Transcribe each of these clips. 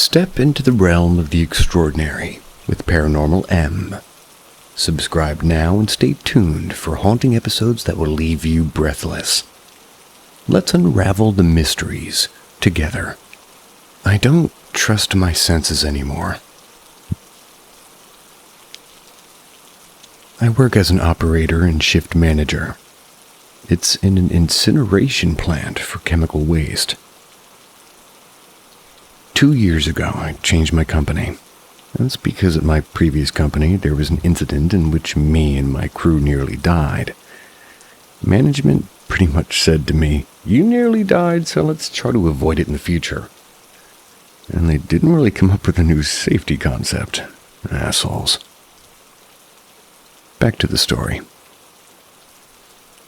Step into the realm of the extraordinary with Paranormal M. Subscribe now and stay tuned for haunting episodes that will leave you breathless. Let's unravel the mysteries together. I don't trust my senses anymore. I work as an operator and shift manager. It's in an incineration plant for chemical waste. 2 years ago, I changed my company. That's because at my previous company, there was an incident in which me and my crew nearly died. Management pretty much said to me, "You nearly died, so let's try to avoid it in the future." And they didn't really come up with a new safety concept. Assholes. Back to the story.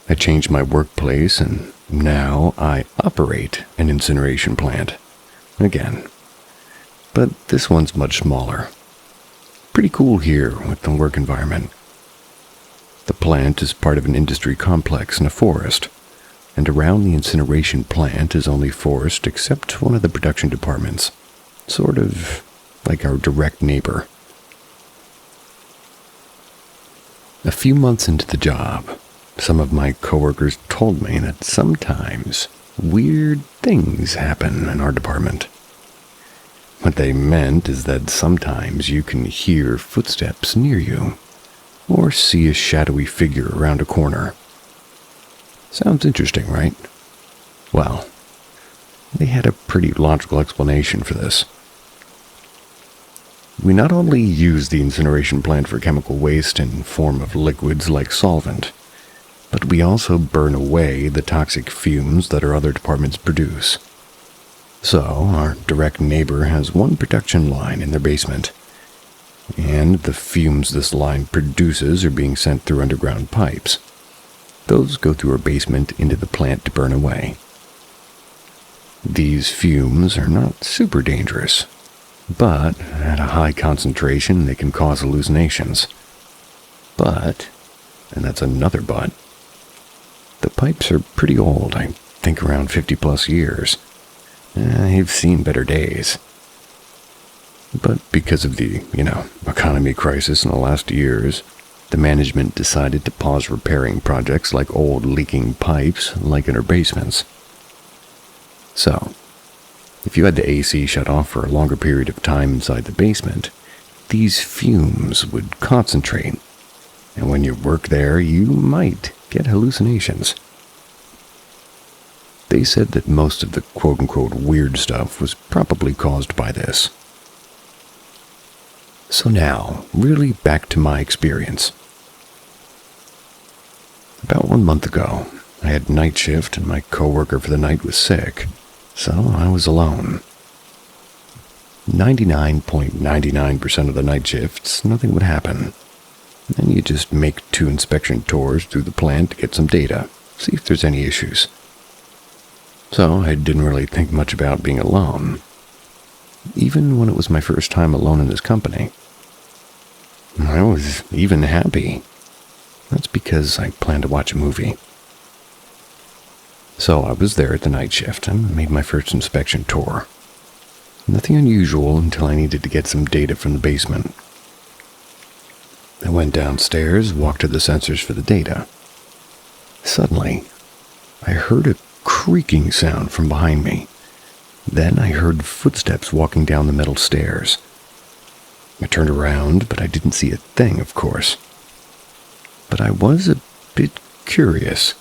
I changed my workplace, and now I operate an incineration plant. Again. But this one's much smaller. Pretty cool here with the work environment. The plant is part of an industry complex in a forest, and around the incineration plant is only forest except one of the production departments, sort of like our direct neighbor. A few months into the job, some of my coworkers told me that sometimes weird things happen in our department. What they meant is that sometimes you can hear footsteps near you, or see a shadowy figure around a corner. Sounds interesting, right? Well, they had a pretty logical explanation for this. We not only use the incineration plant for chemical waste in form of liquids like solvent, but we also burn away the toxic fumes that our other departments produce. So, our direct neighbor has one production line in their basement, and the fumes this line produces are being sent through underground pipes. Those go through our basement into the plant to burn away. These fumes are not super dangerous, but at a high concentration they can cause hallucinations. But, and that's another but, the pipes are pretty old, I think around 50 plus years. I've seen better days. But because of the, economy crisis in the last years, the management decided to pause repairing projects like old leaking pipes like in our basements. So, if you had the AC shut off for a longer period of time inside the basement, these fumes would concentrate, and when you work there, you might get hallucinations. They said that most of the quote-unquote weird stuff was probably caused by this. So now, really back to my experience. About 1 month ago, I had night shift and my coworker for the night was sick, so I was alone. 99.99% of the night shifts, nothing would happen. Then you just make 2 inspection tours through the plant to get some data, see if there's any issues. So I didn't really think much about being alone, even when it was my first time alone in this company. I was even happy. That's because I planned to watch a movie. So I was there at the night shift and made my first inspection tour. Nothing unusual until I needed to get some data from the basement. I went downstairs, walked to the sensors for the data. Suddenly, I heard a creaking sound from behind me. Then I heard footsteps walking down the metal stairs. I turned around, but I didn't see a thing, of course. But I was a bit curious.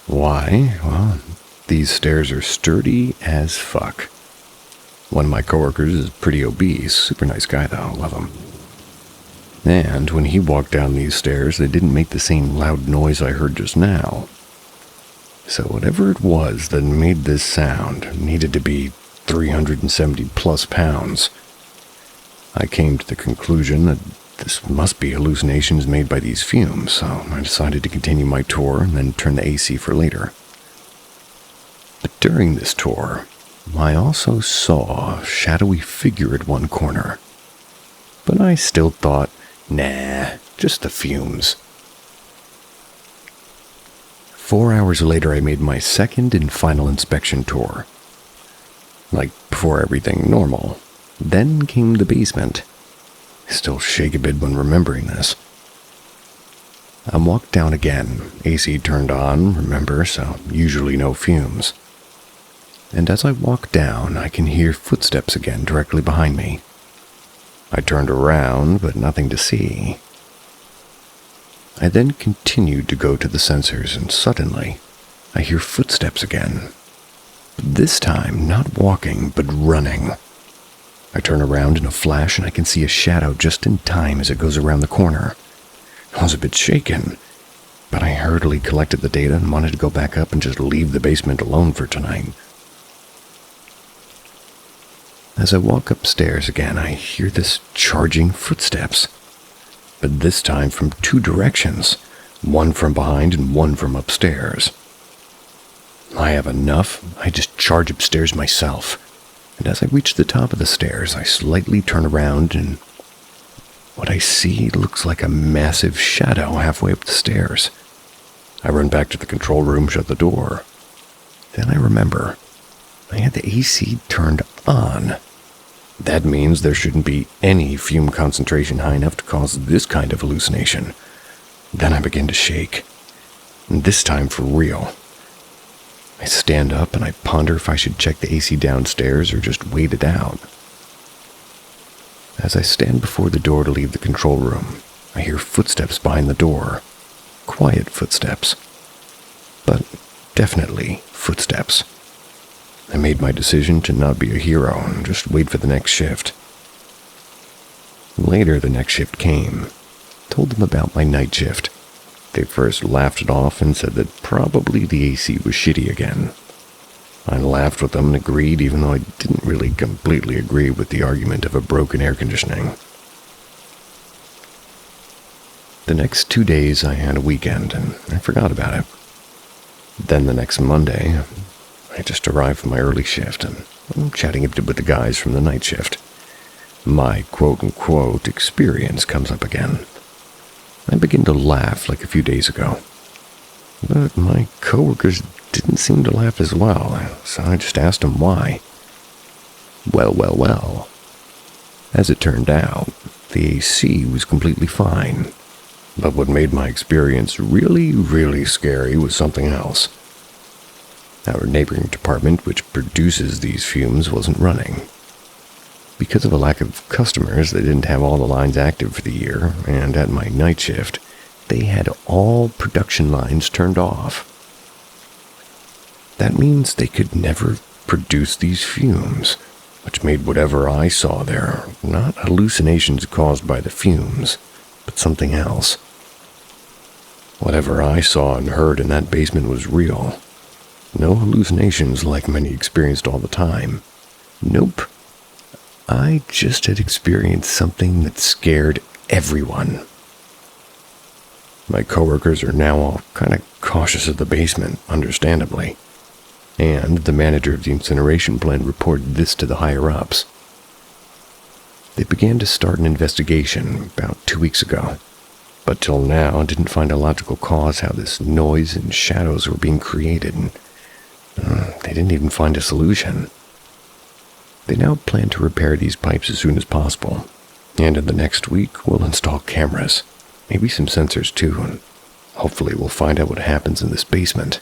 Why? Well, these stairs are sturdy as fuck. One of my coworkers is pretty obese, super nice guy though, love him. And when he walked down these stairs, they didn't make the same loud noise I heard just now. So whatever it was that made this sound needed to be 370 plus pounds. I came to the conclusion that this must be hallucinations made by these fumes, so I decided to continue my tour and then turn the AC for later. But during this tour, I also saw a shadowy figure at one corner. But I still thought, nah, just the fumes. 4 hours later, I made my second and final inspection tour. Like, before everything normal. Then came the basement. I still shake a bit when remembering this. I walked down again, AC turned on, remember, so usually no fumes. And as I walk down, I can hear footsteps again directly behind me. I turned around, but nothing to see. I then continued to go to the sensors, and suddenly, I hear footsteps again. This time, not walking, but running. I turn around in a flash, and I can see a shadow just in time as it goes around the corner. I was a bit shaken, but I hurriedly collected the data and wanted to go back up and just leave the basement alone for tonight. As I walk upstairs again, I hear this charging footsteps, but this time from two directions, one from behind and one from upstairs. I have enough, I just charge upstairs myself, and as I reach the top of the stairs, I slightly turn around and what I see looks like a massive shadow halfway up the stairs. I run back to the control room, shut the door. Then I remember, I had the AC turned on. That means there shouldn't be any fume concentration high enough to cause this kind of hallucination. Then I begin to shake, and this time for real. I stand up and I ponder if I should check the AC downstairs or just wait it out. As I stand before the door to leave the control room, I hear footsteps behind the door. Quiet footsteps. But definitely footsteps. I made my decision to not be a hero and just wait for the next shift. Later, the next shift came. Told them about my night shift. They first laughed it off and said that probably the AC was shitty again. I laughed with them and agreed, even though I didn't really completely agree with the argument of a broken air conditioning. The next 2 days I had a weekend, and I forgot about it. Then the next Monday, I just arrived from my early shift, and I'm chatting a bit with the guys from the night shift. My quote-unquote experience comes up again. I begin to laugh like a few days ago. But my coworkers didn't seem to laugh as well, so I just asked them why. Well. As it turned out, the AC was completely fine. But what made my experience really scary was something else. Our neighboring department, which produces these fumes, wasn't running. Because of a lack of customers, they didn't have all the lines active for the year, and at my night shift, they had all production lines turned off. That means they could never produce these fumes, which made whatever I saw there not hallucinations caused by the fumes, but something else. Whatever I saw and heard in that basement was real. No hallucinations like many experienced all the time. Nope. I just had experienced something that scared everyone. My coworkers are now all kind of cautious of the basement, understandably. And the manager of the incineration plant reported this to the higher-ups. They began to start an investigation about 2 weeks ago, but till now didn't find a logical cause how this noise and shadows were being created. They didn't even find a solution. They now plan to repair these pipes as soon as possible, and in the next week we'll install cameras, maybe some sensors too, and hopefully we'll find out what happens in this basement.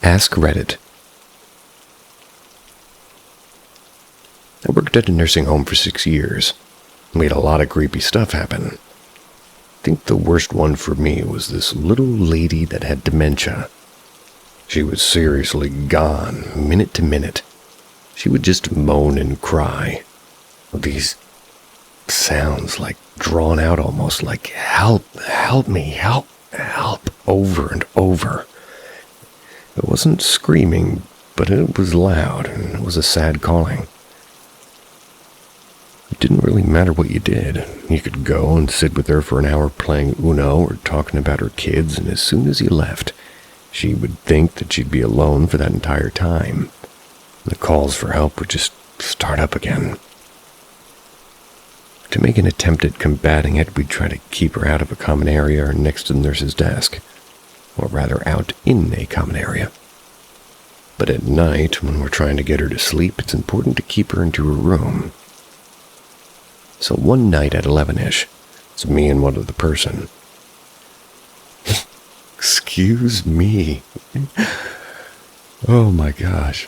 Ask Reddit. I worked at a nursing home for 6 years. Made a lot of creepy stuff happen. I think the worst one for me was this little lady that had dementia. She was seriously gone, minute to minute. She would just moan and cry. These sounds, like drawn out almost, like help, help me, help, help, over and over. It wasn't screaming, but it was loud, and it was a sad calling. It didn't really matter what you did. You could go and sit with her for an hour playing Uno or talking about her kids, and as soon as you left, she would think that she'd be alone for that entire time. The calls for help would just start up again. To make an attempt at combating it, we'd try to keep her out of a common area or next to the nurse's desk, or rather out in a common area. But at night, when we're trying to get her to sleep, it's important to keep her into her room. So one night at 11-ish, it's me and one other person. Excuse me. Oh my gosh.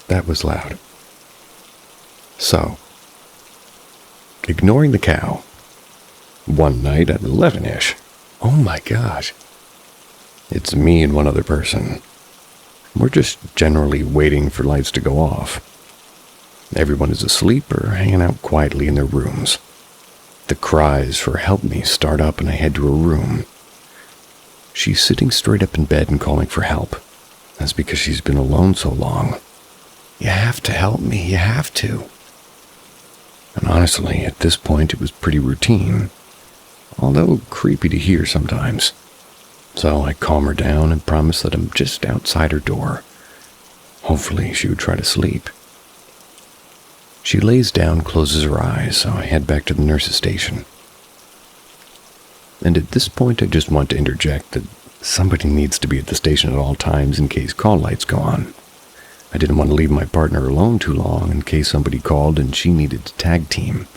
That was loud. So, ignoring the cow, one night at 11-ish, oh my gosh, it's me and one other person. We're just generally waiting for lights to go off. Everyone is asleep or hanging out quietly in their rooms. The cries for help me start up and I head to her room. She's sitting straight up in bed and calling for help. That's because she's been alone so long. You have to help me, you have to. And honestly, at this point it was pretty routine, although creepy to hear sometimes. So I calm her down and promise that I'm just outside her door. Hopefully she would try to sleep. She lays down, closes her eyes, so I head back to the nurse's station. And at this point I just want to interject that somebody needs to be at the station at all times in case call lights go on. I didn't want to leave my partner alone too long in case somebody called and she needed to tag team.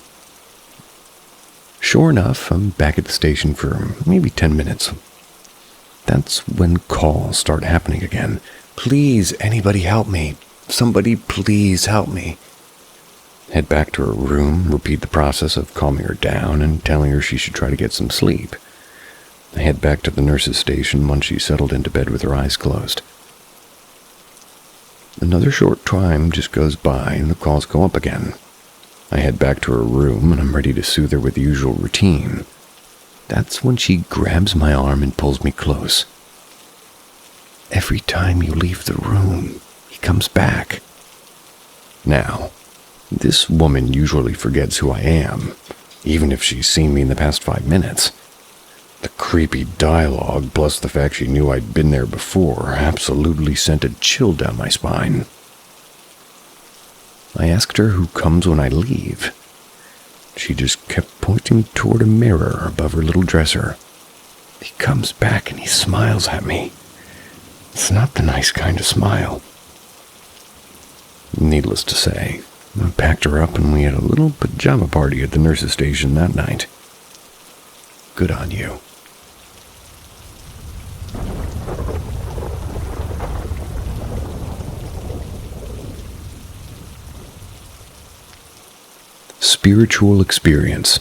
Sure enough, I'm back at the station for maybe 10 minutes. That's when calls start happening again. Please, anybody help me. Somebody please help me. Head back to her room, repeat the process of calming her down and telling her she should try to get some sleep. I head back to the nurse's station once she's settled into bed with her eyes closed. Another short time just goes by and the calls go up again. I head back to her room and I'm ready to soothe her with the usual routine. That's when she grabs my arm and pulls me close. Every time you leave the room, he comes back. Now, this woman usually forgets who I am, even if she's seen me in the past 5 minutes. The creepy dialogue, plus the fact she knew I'd been there before, absolutely sent a chill down my spine. I asked her who comes when I leave. She just kept pointing toward a mirror above her little dresser. He comes back and he smiles at me. It's not the nice kind of smile. Needless to say, I packed her up and we had a little pajama party at the nurse's station that night. Good on you. Spiritual experience.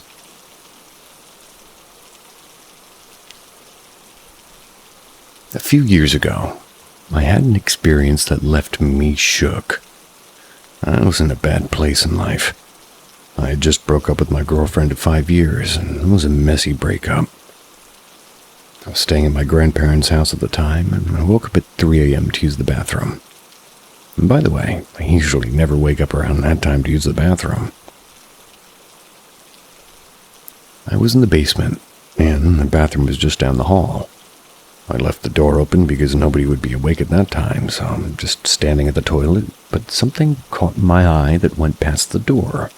A few years ago, I had an experience that left me shook. I was in a bad place in life. I had just broke up with my girlfriend of 5 years, and it was a messy breakup. I was staying at my grandparents' house at the time, and I woke up at 3 a.m. to use the bathroom. And by the way, I usually never wake up around that time to use the bathroom. I was in the basement, and the bathroom was just down the hall. I left the door open because nobody would be awake at that time, so I'm just standing at the toilet, but something caught my eye that went past the door,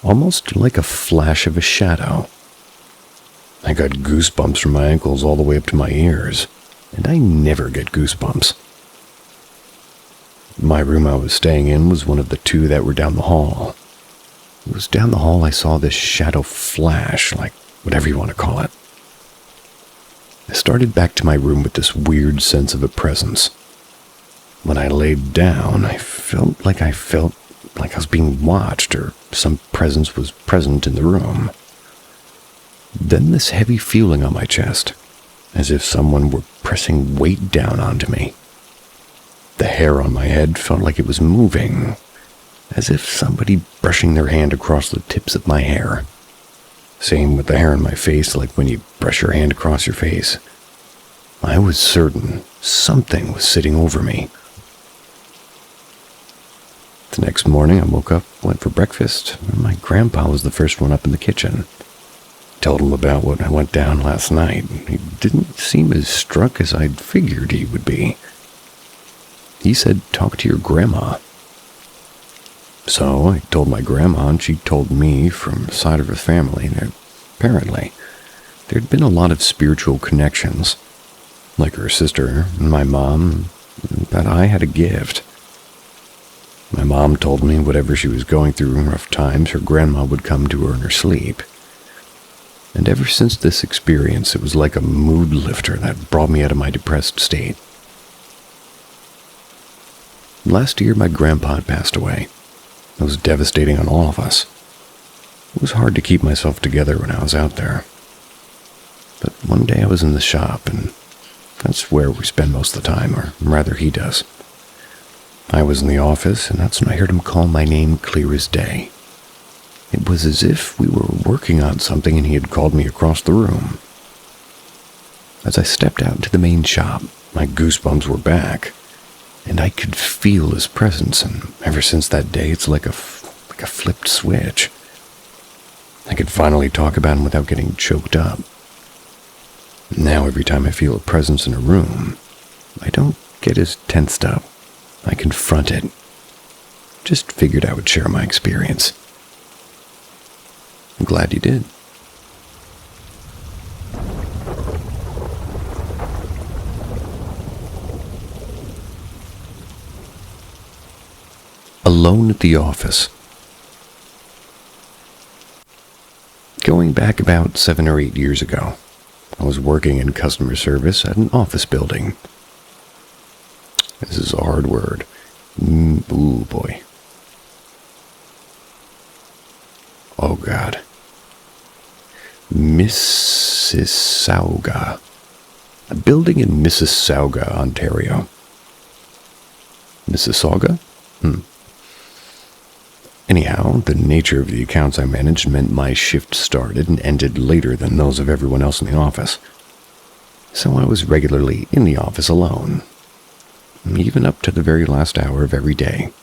almost like a flash of a shadow. I got goosebumps from my ankles all the way up to my ears, and I never get goosebumps. My room I was staying in was one of the 2 that were down the hall. It was down the hall I saw this shadow flash, like whatever you want to call it. I started back to my room with this weird sense of a presence. When I laid down, I felt like I was being watched or some presence was present in the room. Then this heavy feeling on my chest, as if someone were pressing weight down onto me. The hair on my head felt like it was moving, as if somebody brushing their hand across the tips of my hair. Same with the hair on my face, like when you brush your hand across your face. I was certain something was sitting over me. The next morning I woke up, went for breakfast, and my grandpa was the first one up in the kitchen. Told him about what I went down last night. He didn't seem as struck as I'd figured he would be. He said, "Talk to your grandma." So I told my grandma, and she told me from the side of her family that apparently there'd been a lot of spiritual connections, like her sister and my mom, that I had a gift. My mom told me whatever she was going through in rough times, her grandma would come to her in her sleep. And ever since this experience, it was like a mood lifter that brought me out of my depressed state. Last year, my grandpa had passed away. It was devastating on all of us. It was hard to keep myself together when I was out there. But one day I was in the shop, and that's where we spend most of the time, or rather he does. I was in the office, and that's when I heard him call my name clear as day. It was as if we were working on something and he had called me across the room. As I stepped out into the main shop, my goosebumps were back, and I could feel his presence, and ever since that day, it's like a flipped switch. I could finally talk about him without getting choked up. Now every time I feel a presence in a room, I don't get as tensed up. I confront it. Just figured I would share my experience. I'm glad you did. Alone at the office. Going back about 7 or 8 years ago, I was working in customer service at an office building. This is a hard word. Ooh, boy. Oh, God. Mississauga. A building in Mississauga, Ontario. Mississauga? Anyhow, the nature of the accounts I managed meant my shift started and ended later than those of everyone else in the office. So I was regularly in the office alone, even up to the very last hour of every day.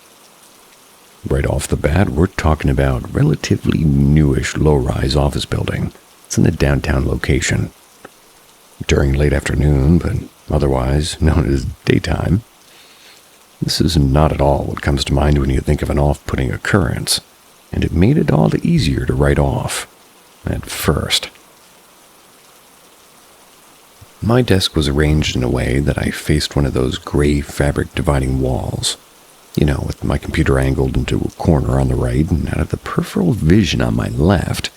Right off the bat, we're talking about a relatively newish low-rise office building. It's in a downtown location. During late afternoon, but otherwise known as daytime. This is not at all what comes to mind when you think of an off-putting occurrence, and it made it all the easier to write off, at first. My desk was arranged in a way that I faced one of those gray fabric dividing walls, with my computer angled into a corner on the right, and out of the peripheral vision on my left,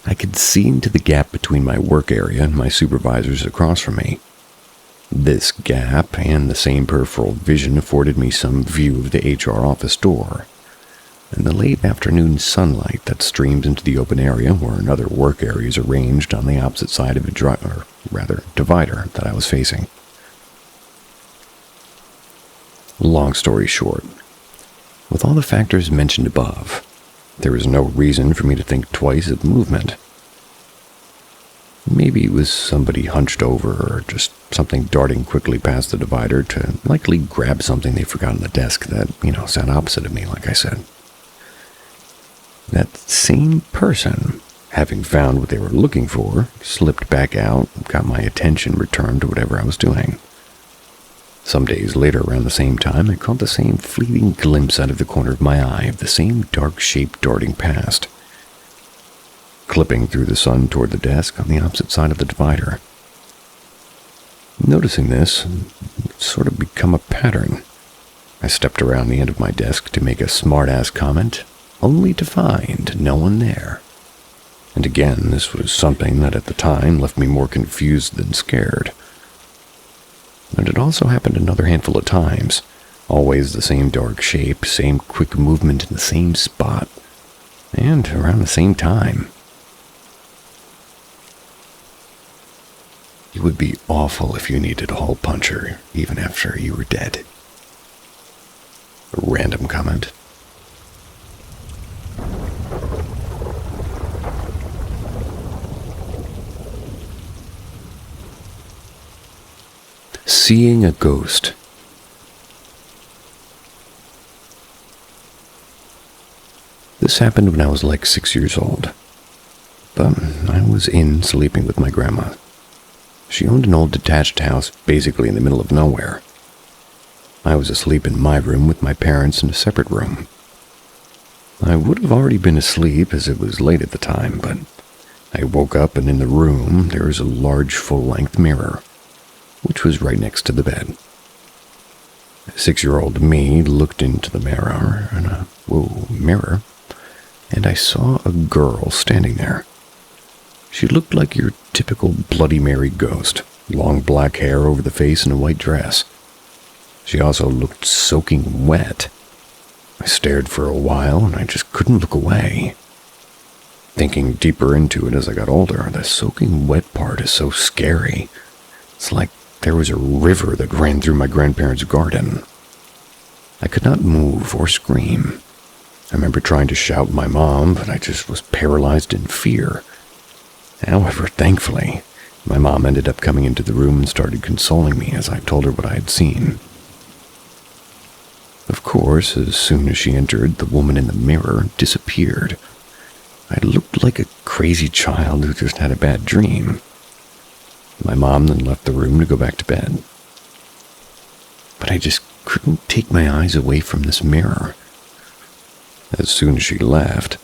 I could see into the gap between my work area and my supervisors across from me. This gap and the same peripheral vision afforded me some view of the HR office door, and the late afternoon sunlight that streamed into the open area where another work area is arranged on the opposite side of a divider that I was facing. Long story short, with all the factors mentioned above, there was no reason for me to think twice of movement. Maybe it was somebody hunched over or just something darting quickly past the divider to likely grab something they forgot on the desk that, sat opposite of me, like I said. That same person, having found what they were looking for, slipped back out and got my attention returned to whatever I was doing. Some days later, around the same time, I caught the same fleeting glimpse out of the corner of my eye of the same dark shape darting past, clipping through the sun toward the desk on the opposite side of the divider. Noticing this, it sort of become a pattern. I stepped around the end of my desk to make a smart-ass comment, only to find no one there. And again, this was something that at the time left me more confused than scared. And it also happened another handful of times, always the same dark shape, same quick movement in the same spot, and around the same time. It would be awful if you needed a hole puncher, even after you were dead. A random comment. Seeing a ghost. This happened when I was like 6 years old, but I was sleeping with my grandma. She owned an old detached house basically in the middle of nowhere. I was asleep in my room with my parents in a separate room. I would have already been asleep as it was late at the time, but I woke up and in the room there was a large full-length mirror, which was right next to the bed. 6-year-old me looked into the mirror, and I saw a girl standing there. She looked like your typical Bloody Mary ghost, long black hair over the face and a white dress. She also looked soaking wet. I stared for a while and I just couldn't look away. Thinking deeper into it as I got older, the soaking wet part is so scary. It's like there was a river that ran through my grandparents' garden. I could not move or scream. I remember trying to shout at my mom, but I just was paralyzed in fear. However, thankfully, my mom ended up coming into the room and started consoling me as I told her what I had seen. Of course, as soon as she entered, the woman in the mirror disappeared. I looked like a crazy child who just had a bad dream. My mom then left the room to go back to bed. But I just couldn't take my eyes away from this mirror. As soon as she left,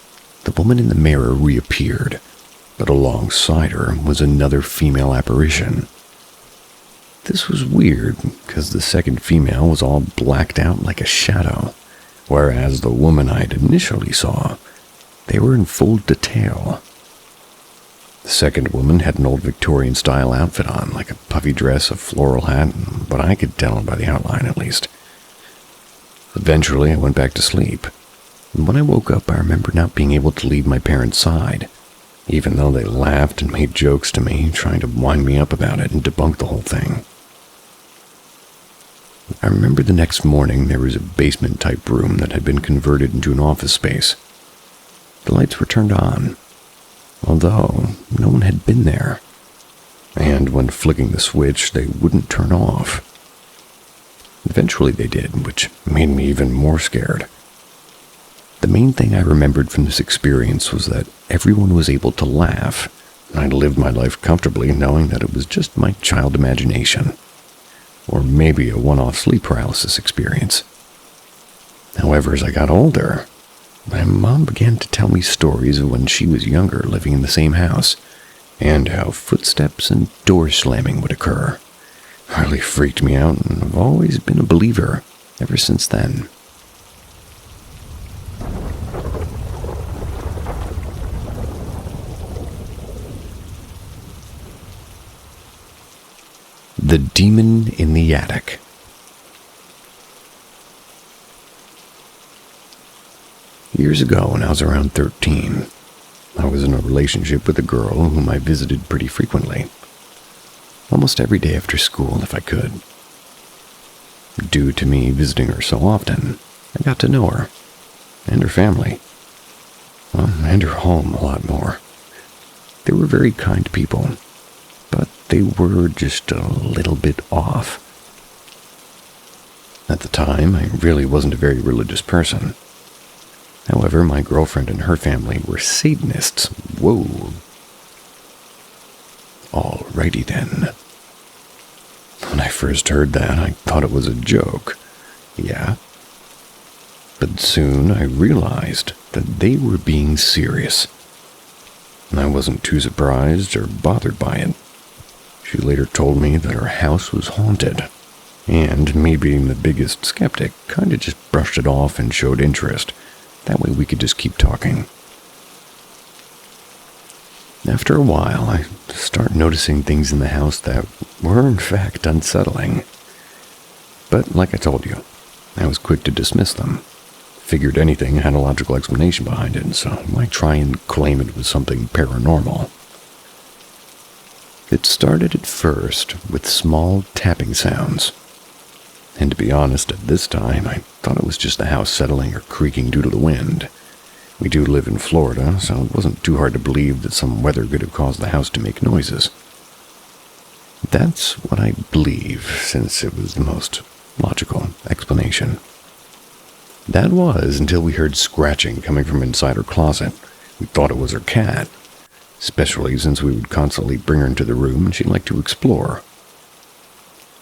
the woman in the mirror reappeared, but alongside her was another female apparition. This was weird, because the second female was all blacked out like a shadow, whereas the woman I had initially saw, they were in full detail. The second woman had an old Victorian-style outfit on, like a puffy dress, a floral hat, but I could tell by the outline at least. Eventually, I went back to sleep, and when I woke up, I remember not being able to leave my parents' side, even though they laughed and made jokes to me, trying to wind me up about it and debunk the whole thing. I remember the next morning there was a basement-type room that had been converted into an office space. The lights were turned on, although no one had been there, and when flicking the switch, they wouldn't turn off. Eventually they did, which made me even more scared. The main thing I remembered from this experience was that everyone was able to laugh, and I lived my life comfortably knowing that it was just my child imagination, or maybe a one-off sleep paralysis experience. However, as I got older, my mom began to tell me stories of when she was younger living in the same house, and how footsteps and door slamming would occur. It really freaked me out, and I've always been a believer ever since then. The Demon in the Attic. Years ago, when I was around 13, I was in a relationship with a girl whom I visited pretty frequently, almost every day after school if I could. Due to me visiting her so often, I got to know her, and her family, and her home a lot more. They were very kind people, but they were just a little bit off. At the time, I really wasn't a very religious person. However, my girlfriend and her family were Satanists. Whoa. Alrighty then. When I first heard that, I thought it was a joke. Yeah. But soon I realized that they were being serious. And I wasn't too surprised or bothered by it. She later told me that her house was haunted, and me being the biggest skeptic, kinda just brushed it off and showed interest. That way we could just keep talking. After a while, I start noticing things in the house that were in fact unsettling. But like I told you, I was quick to dismiss them. Figured anything had a logical explanation behind it, so why try and claim it was something paranormal? It started at first with small tapping sounds. And to be honest, at this time, I thought it was just the house settling or creaking due to the wind. We do live in Florida, so it wasn't too hard to believe that some weather could have caused the house to make noises. That's what I believe, since it was the most logical explanation. That was until we heard scratching coming from inside her closet. We thought it was her cat, especially since we would constantly bring her into the room and she liked to explore.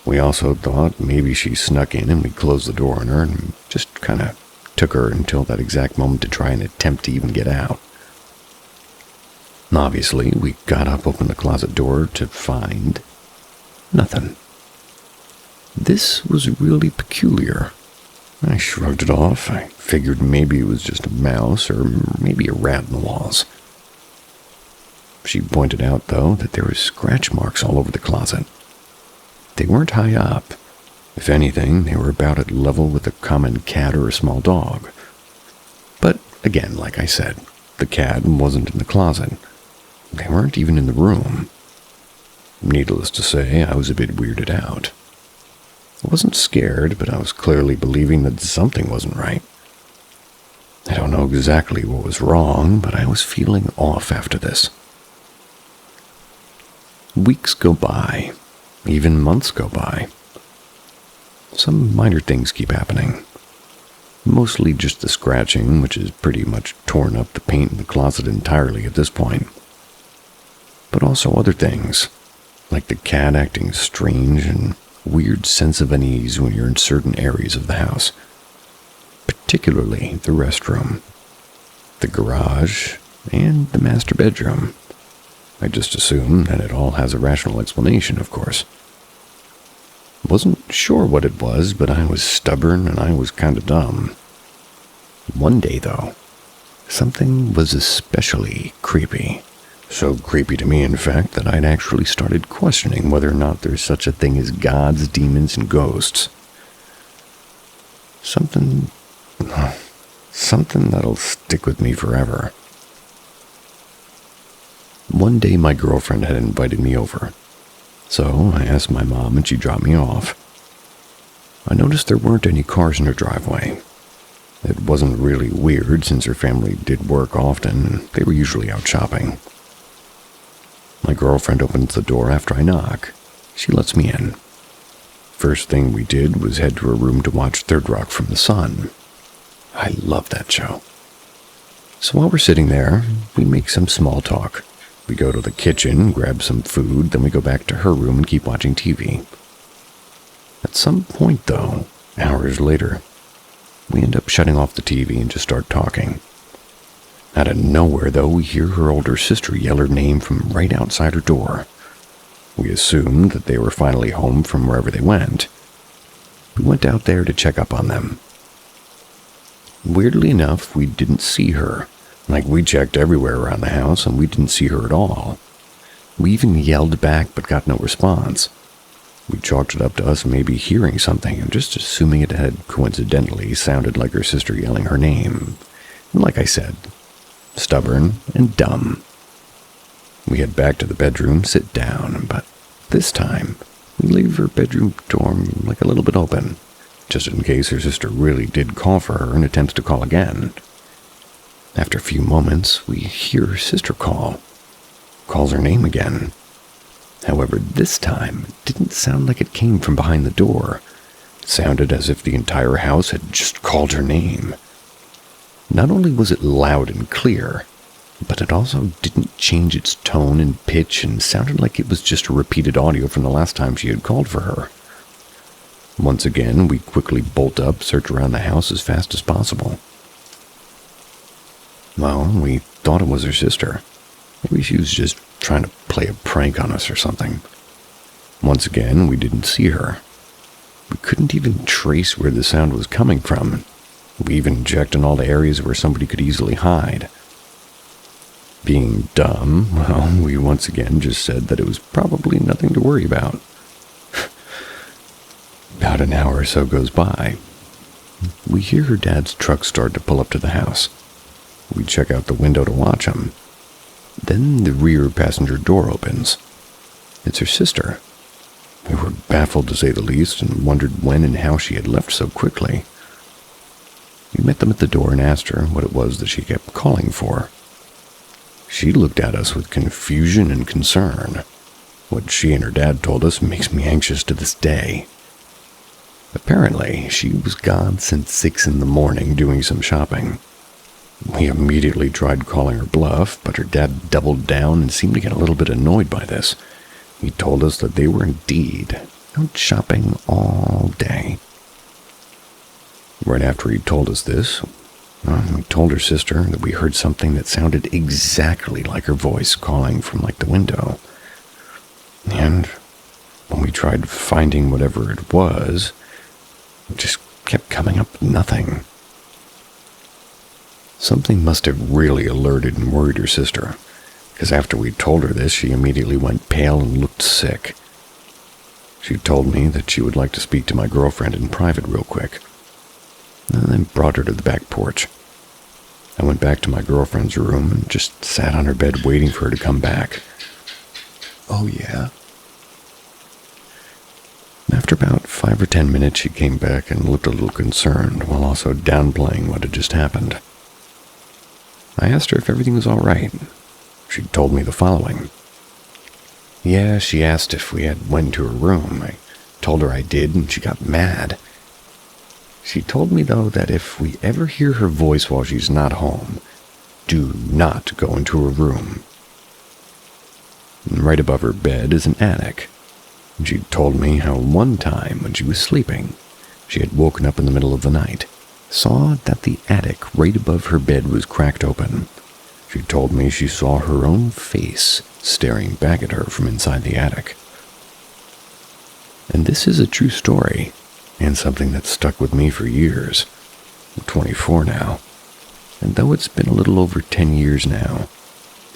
We also thought maybe she snuck in and we closed the door on her and just kind of took her until that exact moment to try and attempt to even get out. Obviously, we got up, opened the closet door to find nothing. This was really peculiar. I shrugged it off. I figured maybe it was just a mouse or maybe a rat in the walls. She pointed out, though, that there were scratch marks all over the closet. They weren't high up. If anything, they were about at level with a common cat or a small dog. But again, like I said, the cat wasn't in the closet. They weren't even in the room. Needless to say, I was a bit weirded out. I wasn't scared, but I was clearly believing that something wasn't right. I don't know exactly what was wrong, but I was feeling off after this. Weeks go by, even months go by. Some minor things keep happening. Mostly just the scratching, which has pretty much torn up the paint in the closet entirely at this point. But also other things, like the cat acting strange and weird sense of unease when you're in certain areas of the house. Particularly the restroom, the garage, and the master bedroom. I just assume that it all has a rational explanation, of course. Wasn't sure what it was, but I was stubborn and I was kind of dumb. One day, though, something was especially creepy. So creepy to me, in fact, that I'd actually started questioning whether or not there's such a thing as gods, demons, and ghosts. Something that'll stick with me forever. One day my girlfriend had invited me over, so I asked my mom and she dropped me off. I noticed there weren't any cars in her driveway. It wasn't really weird since her family did work often and they were usually out shopping. My girlfriend opens the door after I knock. She lets me in. First thing we did was head to her room to watch Third Rock from the Sun. I love that show. So while we're sitting there, we make some small talk. We go to the kitchen, grab some food, then we go back to her room and keep watching TV. At some point, though, hours later, we end up shutting off the TV and just start talking. Out of nowhere, though, we hear her older sister yell her name from right outside her door. We assumed that they were finally home from wherever they went. We went out there to check up on them. Weirdly enough, we didn't see her. Like, we checked everywhere around the house, and we didn't see her at all. We even yelled back, but got no response. We chalked it up to us maybe hearing something, and just assuming it had coincidentally sounded like her sister yelling her name. And like I said, stubborn and dumb. We head back to the bedroom, sit down, but this time, we leave her bedroom door like a little bit open, just in case her sister really did call for her and attempts to call again. After a few moments, we hear her sister calls her name again. However, this time, it didn't sound like it came from behind the door. It sounded as if the entire house had just called her name. Not only was it loud and clear, but it also didn't change its tone and pitch and sounded like it was just a repeated audio from the last time she had called for her. Once again, we quickly bolt up, search around the house as fast as possible. Well, we thought it was her sister. Maybe she was just trying to play a prank on us or something. Once again, we didn't see her. We couldn't even trace where the sound was coming from. We even checked in all the areas where somebody could easily hide. Being dumb, well, we once again just said that it was probably nothing to worry about. About an hour or so goes by. We hear her dad's truck start to pull up to the house. We check out the window to watch him. Then the rear passenger door opens. It's her sister. We were baffled to say the least and wondered when and how she had left so quickly. We met them at the door and asked her what it was that she kept calling for. She looked at us with confusion and concern. What she and her dad told us makes me anxious to this day. Apparently, she was gone since 6 a.m. doing some shopping. We immediately tried calling her bluff, but her dad doubled down and seemed to get a little bit annoyed by this. He told us that they were indeed out shopping all day. Right after he told us this, we told her sister that we heard something that sounded exactly like her voice calling from like the window. And when we tried finding whatever it was, it just kept coming up with nothing. Something must have really alerted and worried her sister, because after we told her this, she immediately went pale and looked sick. She told me that she would like to speak to my girlfriend in private real quick, and then brought her to the back porch. I went back to my girlfriend's room and just sat on her bed waiting for her to come back. "Oh, yeah?" After about 5 or 10 minutes, she came back and looked a little concerned, while also downplaying what had just happened. I asked her if everything was all right. She told me the following. Yeah, she asked if we had went to her room. I told her I did, and she got mad. She told me, though, that if we ever hear her voice while she's not home, do not go into her room. And right above her bed is an attic. She told me how one time when she was sleeping, she had woken up in the middle of the night, saw that the attic right above her bed was cracked open. She told me she saw her own face staring back at her from inside the attic. And this is a true story, and something that stuck with me for years. I'm 24 now, and though it's been a little over 10 years now,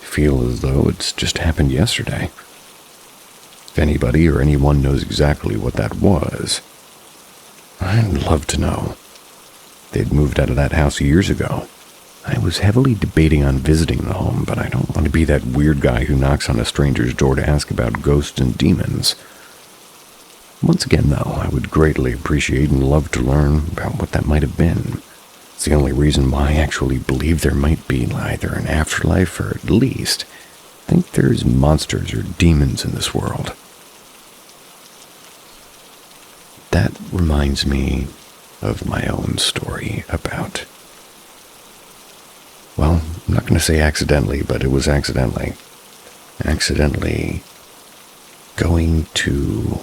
I feel as though it's just happened yesterday. If anybody or anyone knows exactly what that was, I'd love to know. They'd moved out of that house years ago. I was heavily debating on visiting the home, but I don't want to be that weird guy who knocks on a stranger's door to ask about ghosts and demons. Once again, though, I would greatly appreciate and love to learn about what that might have been. It's the only reason why I actually believe there might be either an afterlife or at least think there's monsters or demons in this world. That reminds me of my own story about, well, I'm not going to say accidentally, but it was accidentally going to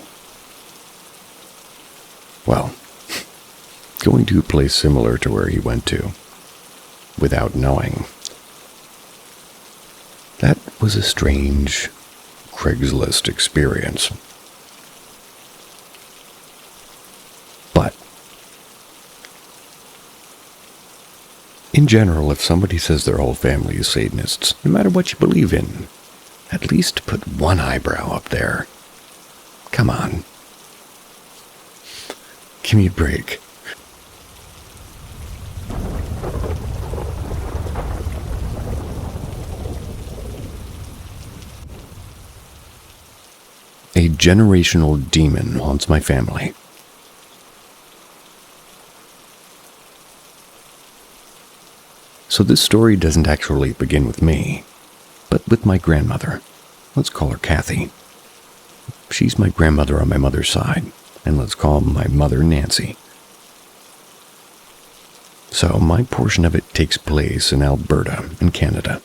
a place similar to where he went to, without knowing. That was a strange Craigslist experience. But in general, if somebody says their whole family is Satanists, no matter what you believe in, at least put one eyebrow up there. Come on. Give me a break. A generational demon haunts my family. So this story doesn't actually begin with me, but with my grandmother. Let's call her Kathy. She's my grandmother on my mother's side, and let's call my mother Nancy. So my portion of it takes place in Alberta, in Canada.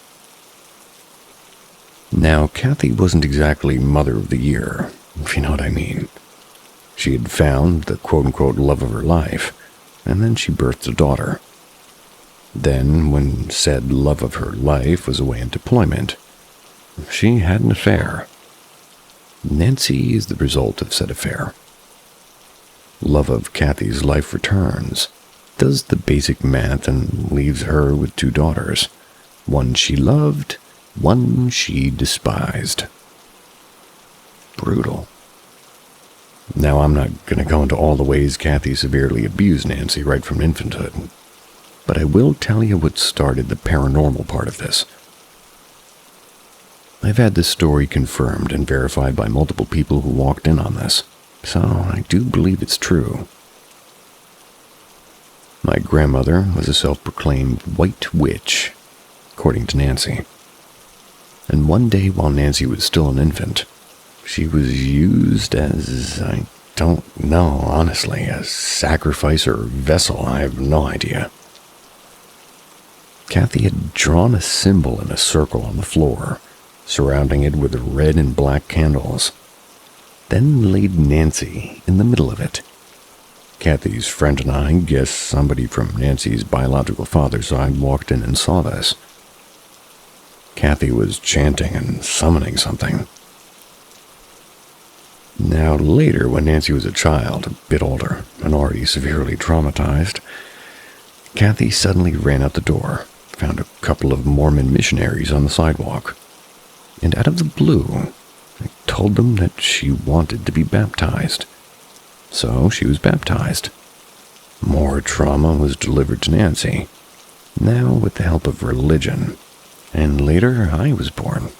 Now, Kathy wasn't exactly Mother of the Year, if you know what I mean. She had found the quote-unquote love of her life, and then she birthed a daughter. Then, when said love of her life was away on deployment, she had an affair. Nancy is the result of said affair. Love of Kathy's life returns, does the basic math, and leaves her with 2 daughters. One she loved, one she despised. Brutal. Now, I'm not going to go into all the ways Kathy severely abused Nancy right from infanthood, but I will tell you what started the paranormal part of this. I've had this story confirmed and verified by multiple people who walked in on this, so I do believe it's true. My grandmother was a self-proclaimed white witch, according to Nancy. And one day while Nancy was still an infant, she was used as, I don't know, honestly, a sacrifice or vessel. I have no idea. Kathy had drawn a symbol in a circle on the floor, surrounding it with red and black candles, then laid Nancy in the middle of it. Kathy's friend and I guessed somebody from Nancy's biological father's side walked in and saw this. Kathy was chanting and summoning something. Now later, when Nancy was a child, a bit older, and already severely traumatized, Kathy suddenly ran out the door, found a couple of Mormon missionaries on the sidewalk, and out of the blue, I told them that she wanted to be baptized. So she was baptized. More trauma was delivered to Nancy, now with the help of religion, and later I was born.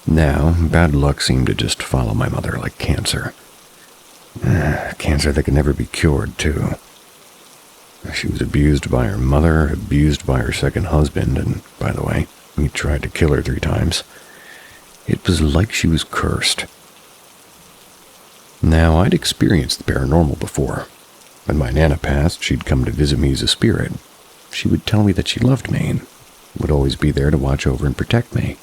Now, bad luck seemed to just follow my mother like cancer. Cancer that could never be cured, too. She was abused by her mother, abused by her second husband, and, by the way, he tried to kill her 3 times. It was like she was cursed. Now, I'd experienced the paranormal before. When my Nana passed, she'd come to visit me as a spirit. She would tell me that she loved me and would always be there to watch over and protect me.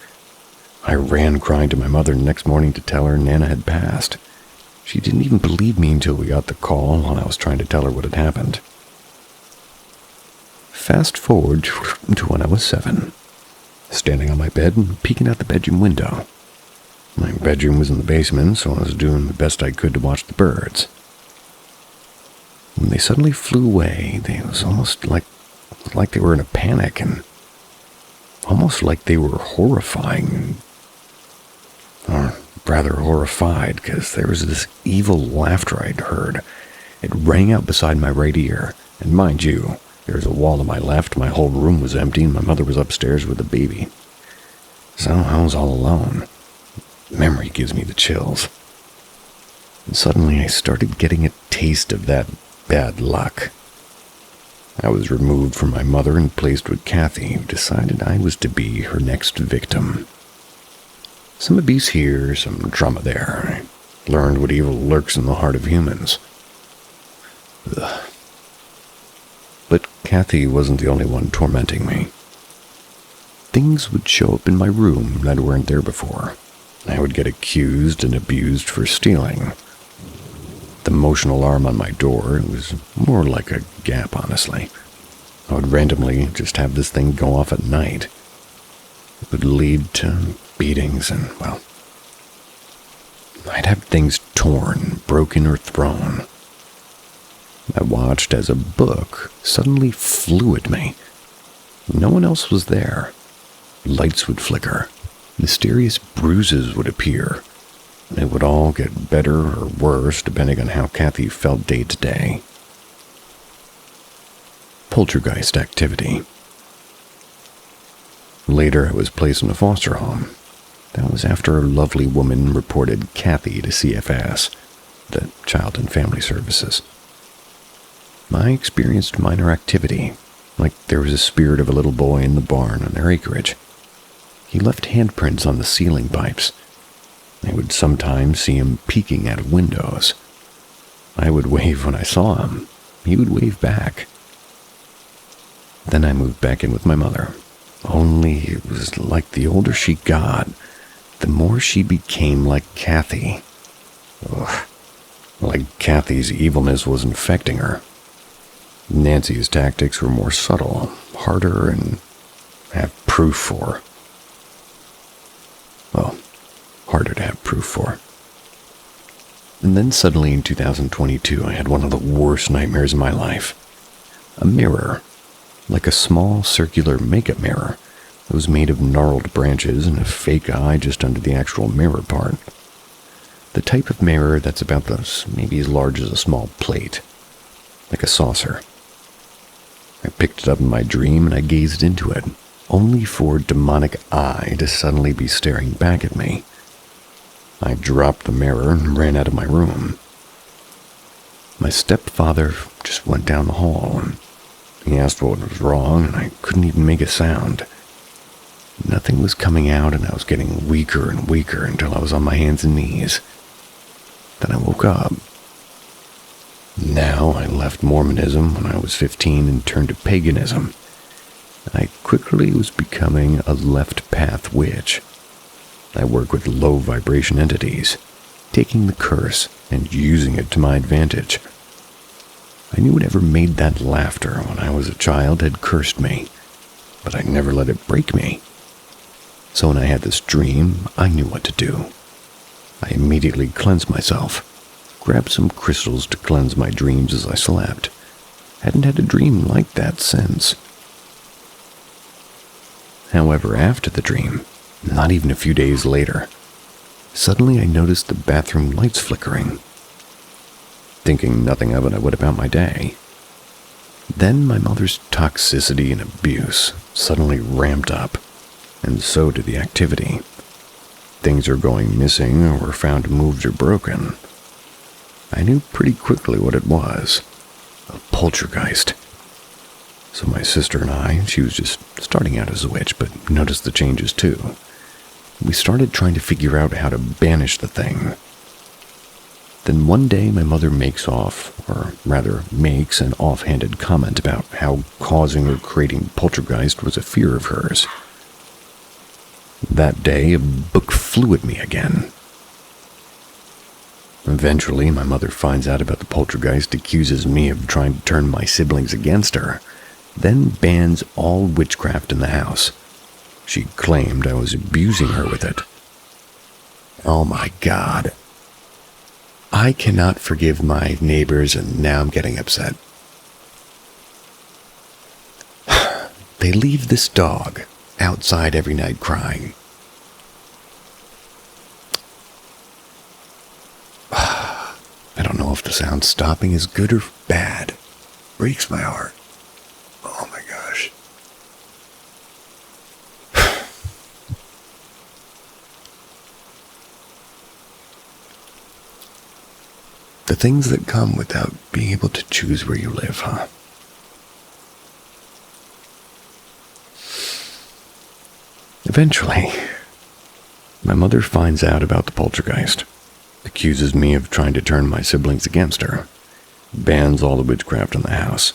I ran crying to my mother the next morning to tell her Nana had passed. She didn't even believe me until we got the call while I was trying to tell her what had happened. Fast forward to when I was 7, standing on my bed and peeking out the bedroom window. My bedroom was in the basement, so I was doing the best I could to watch the birds. When they suddenly flew away, it was almost like they were in a panic and almost like they were horrifying. Or rather horrified, because there was this evil laughter I'd heard. It rang out beside my right ear, and mind you, there was a wall to my left, my whole room was empty, and my mother was upstairs with the baby. So I was all alone. Memory gives me the chills. And suddenly I started getting a taste of that bad luck. I was removed from my mother and placed with Kathy, who decided I was to be her next victim. Some abuse here, some trauma there. I learned what evil lurks in the heart of humans. Ugh. But Kathy wasn't the only one tormenting me. Things would show up in my room that weren't there before. I would get accused and abused for stealing. The motion alarm on my door was more like a gap, honestly. I would randomly just have this thing go off at night. It would lead to beatings and, well, I'd have things torn, broken, or thrown. I watched as a book suddenly flew at me. No one else was there. Lights would flicker. Mysterious bruises would appear. And it would all get better or worse depending on how Kathy felt day to day. Poltergeist activity. Later, I was placed in a foster home. That was after a lovely woman reported Kathy to CFS, the Child and Family Services. I experienced minor activity, like there was a spirit of a little boy in the barn on their acreage. He left handprints on the ceiling pipes. I would sometimes see him peeking out of windows. I would wave when I saw him. He would wave back. Then I moved back in with my mother. Only it was like the older she got, the more she became like Kathy. Ugh. Like Kathy's evilness was infecting her. Nancy's tactics were more subtle, harder, and have proof for. Well, harder to have proof for. And then suddenly in 2022, I had one of the worst nightmares of my life. A mirror, like a small circular makeup mirror. It was made of gnarled branches and a fake eye just under the actual mirror part. The type of mirror that's about this, maybe as large as a small plate, like a saucer. I picked it up in my dream and I gazed into it, only for a demonic eye to suddenly be staring back at me. I dropped the mirror and ran out of my room. My stepfather just went down the hall and he asked what was wrong, and I couldn't even make a sound. Nothing was coming out, and I was getting weaker and weaker until I was on my hands and knees. Then I woke up. Now I left Mormonism when I was 15 and turned to paganism. I quickly was becoming a left-path witch. I work with low-vibration entities. taking the curse and using it to my advantage. I knew whatever made that laughter when I was a child had cursed me, but I never let it break me. So when I had this dream, I knew what to do. I immediately cleansed myself, grabbed some crystals to cleanse my dreams as I slept. Hadn't had a dream like that since. However, after the dream, not even a few days later, suddenly I noticed the bathroom lights flickering. Thinking nothing of it, I went about my day. Then my mother's toxicity and abuse suddenly ramped up, and so did the activity. Things are going missing or were found moved or broken. I knew pretty quickly what it was. A poltergeist. So my sister and I, she was just starting out as a witch, but noticed the changes too. We started trying to figure out how to banish the thing. Then one day my mother makes an offhanded comment about how causing or creating poltergeist was a fear of hers. That day, a book flew at me again. Eventually, my mother finds out about the poltergeist, accuses me of trying to turn my siblings against her, then bans all witchcraft in the house. She claimed I was abusing her with it. Oh my God. I cannot forgive my neighbors, and now I'm getting upset. They leave this dog outside every night crying. I don't know if the sound stopping is good or bad. Breaks my heart. Oh my gosh. The things that come without being able to choose where you live, huh? Eventually, my mother finds out about the poltergeist, accuses me of trying to turn my siblings against her, bans all the witchcraft in the house.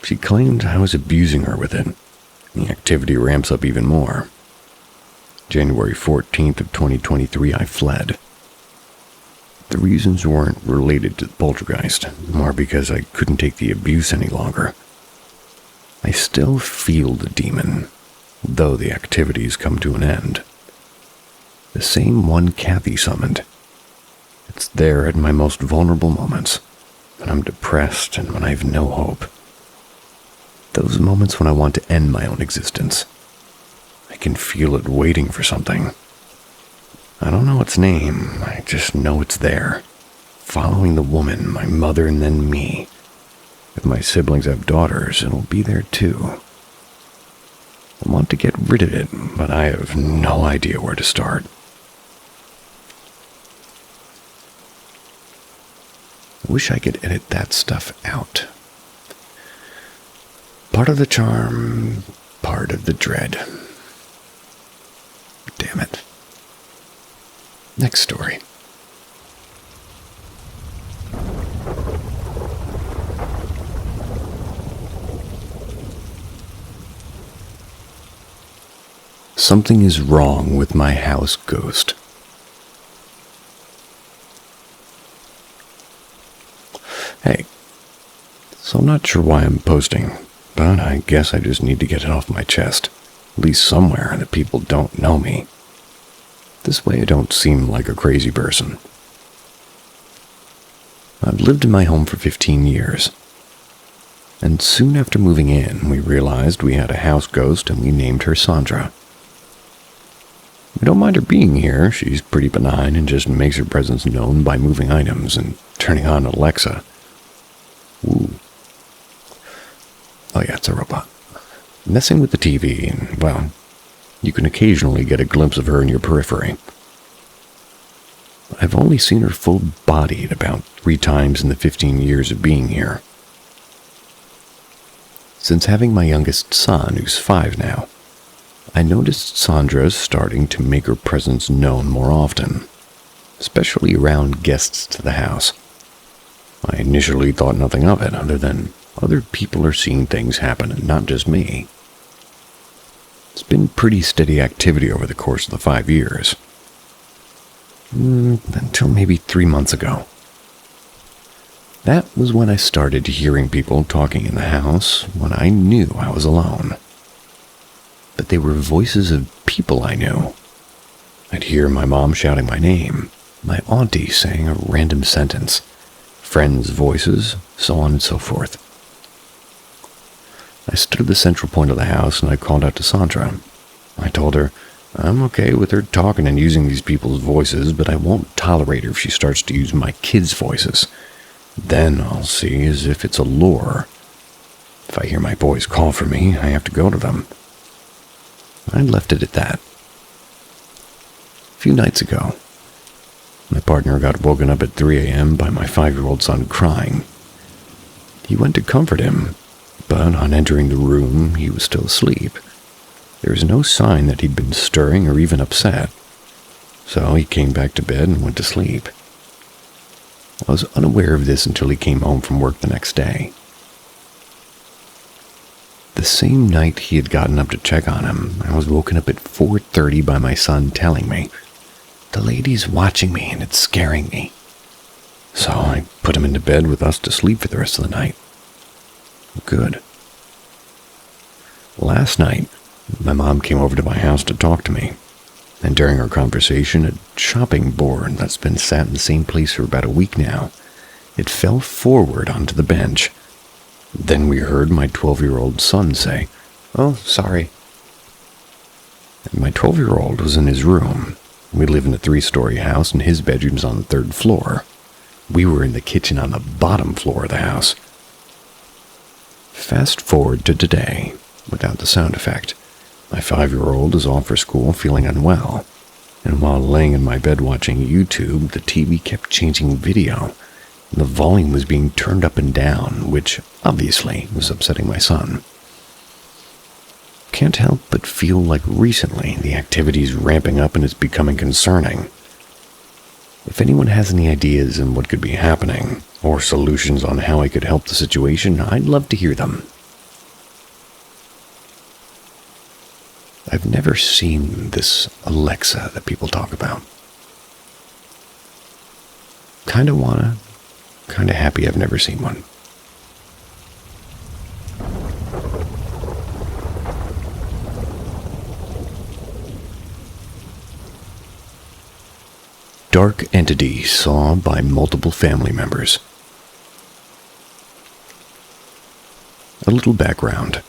She claimed I was abusing her with it. The activity ramps up even more. January 14th of 2023, I fled. The reasons weren't related to the poltergeist, more because I couldn't take the abuse any longer. I still feel the demon, though the activities come to an end. The same one Kathy summoned. It's there at my most vulnerable moments, when I'm depressed and when I have no hope. Those moments when I want to end my own existence. I can feel it waiting for something. I don't know its name, I just know it's there, following the woman, my mother, and then me. If my siblings have daughters, it'll be there too. I want to get rid of it, but I have no idea where to start. I wish I could edit that stuff out. Part of the charm, part of the dread. Damn it. Next story. Something is wrong with my house ghost. Hey, so I'm not sure why I'm posting, but I guess I just need to get it off my chest, at least somewhere that people don't know me. This way I don't seem like a crazy person. I've lived in my home for 15 years. And soon after moving in, we realized we had a house ghost and we named her Sandra. We don't mind her being here. She's pretty benign and just makes her presence known by moving items and turning on Alexa. Ooh. Oh yeah, it's a robot. Messing with the TV and, well, you can occasionally get a glimpse of her in your periphery. I've only seen her full-bodied about 3 times in the 15 years of being here. Since having my youngest son, who's 5 now, I noticed Sandra starting to make her presence known more often, especially around guests to the house. I initially thought nothing of it, other than other people are seeing things happen and not just me. It's been pretty steady activity over the course of the 5 years. until maybe 3 months ago. That was when I started hearing people talking in the house when I knew I was alone. But they were voices of people I knew. I'd hear my mom shouting my name, my auntie saying a random sentence, friends' voices, so on and so forth. I stood at the central point of the house and I called out to Sandra. I told her, I'm okay with her talking and using these people's voices, but I won't tolerate her if she starts to use my kids' voices. Then I'll see as if it's a lure. If I hear my boys call for me, I have to go to them. I left it at that. A few nights ago, my partner got woken up at 3 a.m. by my 5-year-old son crying. He went to comfort him, but on entering the room, he was still asleep. There was no sign that he'd been stirring or even upset, so he came back to bed and went to sleep. I was unaware of this until he came home from work the next day. The same night he had gotten up to check on him, I was woken up at 4:30 by my son telling me, "The lady's watching me and it's scaring me." So I put him into bed with us to sleep for the rest of the night. Good. Last night, my mom came over to my house to talk to me, and during our conversation, a chopping board that's been sat in the same place for about a week now, it fell forward onto the bench. Then we heard my 12-year-old son say, "Oh, sorry." And my 12-year-old was in his room. We live in a 3-story house, and his bedroom's on the 3rd floor. We were in the kitchen on the bottom floor of the house. Fast forward to today, without the sound effect. My 5-year-old is off for school feeling unwell, and while laying in my bed watching YouTube, the TV kept changing video. The volume was being turned up and down, which obviously was upsetting my son. Can't help but feel like recently the activity's ramping up and it's becoming concerning. If anyone has any ideas on what could be happening, or solutions on how I could help the situation, I'd love to hear them. I've never seen this Alexa that people talk about. Kinda happy I've never seen one. Dark entity saw by multiple family members. A little background.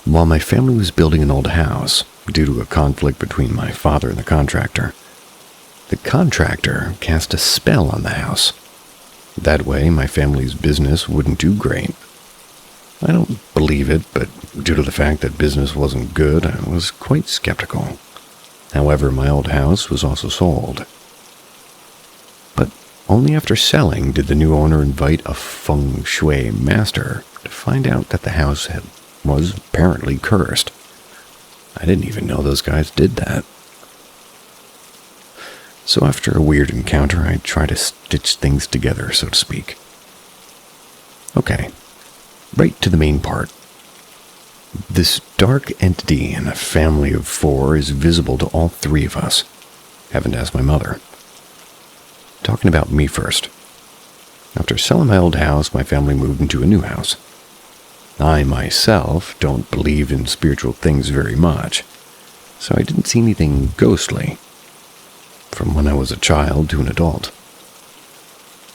While my family was building an old house, due to a conflict between my father and the contractor cast a spell on the house. That way, my family's business wouldn't do great. I don't believe it, but due to the fact that business wasn't good, I was quite skeptical. However, my old house was also sold. But only after selling did the new owner invite a feng shui master to find out that the house was apparently cursed. I didn't even know those guys did that. So after a weird encounter, I try to stitch things together, so to speak. Okay, right to the main part. This dark entity in a family of 4 is visible to all 3 of us. Haven't asked my mother. Talking about me first. After selling my old house, my family moved into a new house. I myself don't believe in spiritual things very much, so I didn't see anything ghostly from when I was a child to an adult.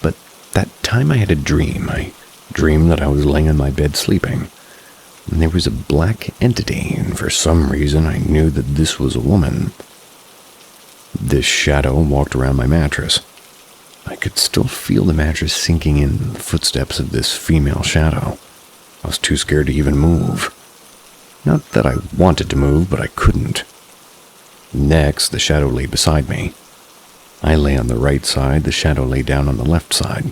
But that time I had a dream. I dreamed that I was laying in my bed sleeping, and there was a black entity, and for some reason I knew that this was a woman. This shadow walked around my mattress. I could still feel the mattress sinking in the footsteps of this female shadow. I was too scared to even move. Not that I wanted to move, but I couldn't. Next, the shadow lay beside me. I lay on the right side, the shadow lay down on the left side,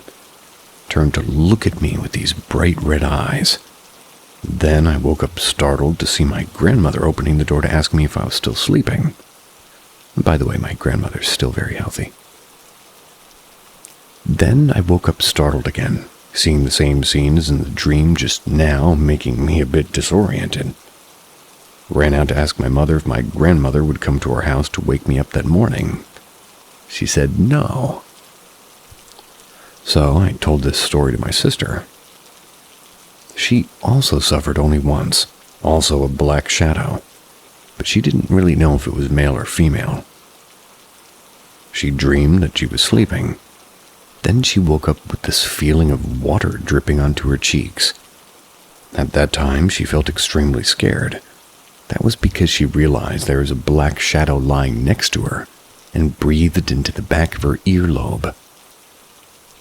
turned to look at me with these bright red eyes. Then I woke up startled to see my grandmother opening the door to ask me if I was still sleeping. By the way, my grandmother's still very healthy. Then I woke up startled again, seeing the same scene as in the dream just now, making me a bit disoriented. Ran out to ask my mother if my grandmother would come to our house to wake me up that morning. She said no. So I told this story to my sister. She also suffered only once, also a black shadow, but she didn't really know if it was male or female. She dreamed that she was sleeping. Then she woke up with this feeling of water dripping onto her cheeks. At that time, she felt extremely scared. That was because she realized there was a black shadow lying next to her and breathed into the back of her earlobe.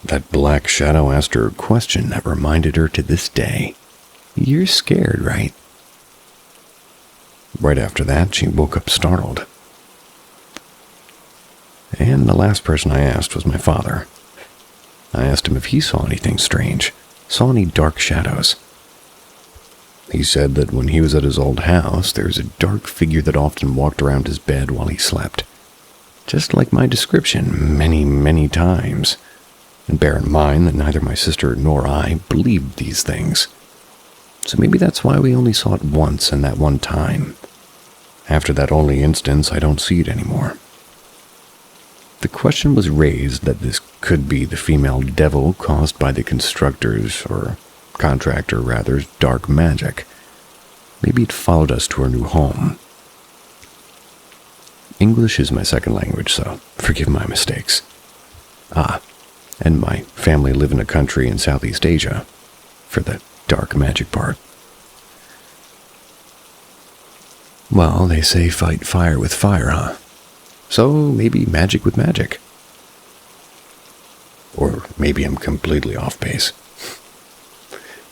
That black shadow asked her a question that reminded her to this day, "You're scared, right?" Right after that, she woke up startled. And the last person I asked was my father. I asked him if he saw anything strange, saw any dark shadows. He said that when he was at his old house, there was a dark figure that often walked around his bed while he slept. Just like my description, many, many times. And bear in mind that neither my sister nor I believed these things. So maybe that's why we only saw it once and that one time. After that only instance, I don't see it anymore. The question was raised that this could be the female devil caused by the contractor rather's dark magic. Maybe it followed us to our new home. English is my second language, so forgive my mistakes. And my family live in a country in Southeast Asia, for the dark magic part. Well, they say fight fire with fire, huh? So maybe magic with magic. Or maybe I'm completely off base.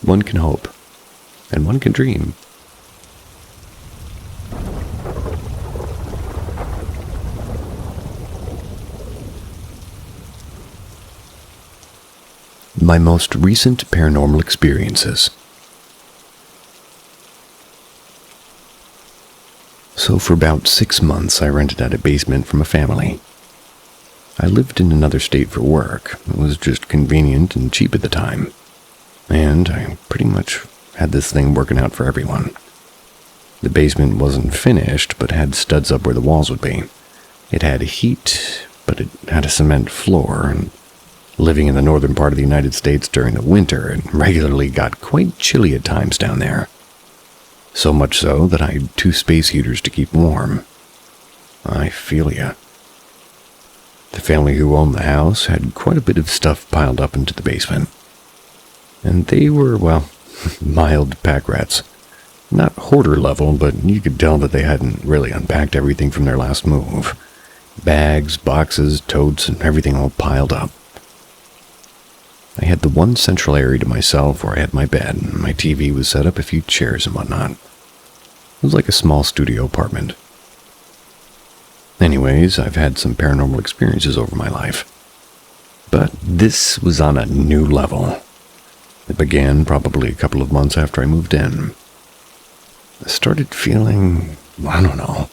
One can hope, and one can dream. My most recent paranormal experiences. So for about 6 months, I rented out a basement from a family. I lived in another state for work. It was just convenient and cheap at the time. And I pretty much had this thing working out for everyone. The basement wasn't finished, but had studs up where the walls would be. It had heat, but it had a cement floor, and living in the northern part of the United States during the winter, it regularly got quite chilly at times down there. So much so that I had 2 space heaters to keep warm. I feel ya. The family who owned the house had quite a bit of stuff piled up into the basement. And they were, well, mild pack rats. Not hoarder level, but you could tell that they hadn't really unpacked everything from their last move. Bags, boxes, totes, and everything all piled up. I had the one central area to myself where I had my bed, and my TV was set up, a few chairs and whatnot. It was like a small studio apartment. Anyways, I've had some paranormal experiences over my life. But this was on a new level. It began probably a couple of months after I moved in. I started feeling, I don't know,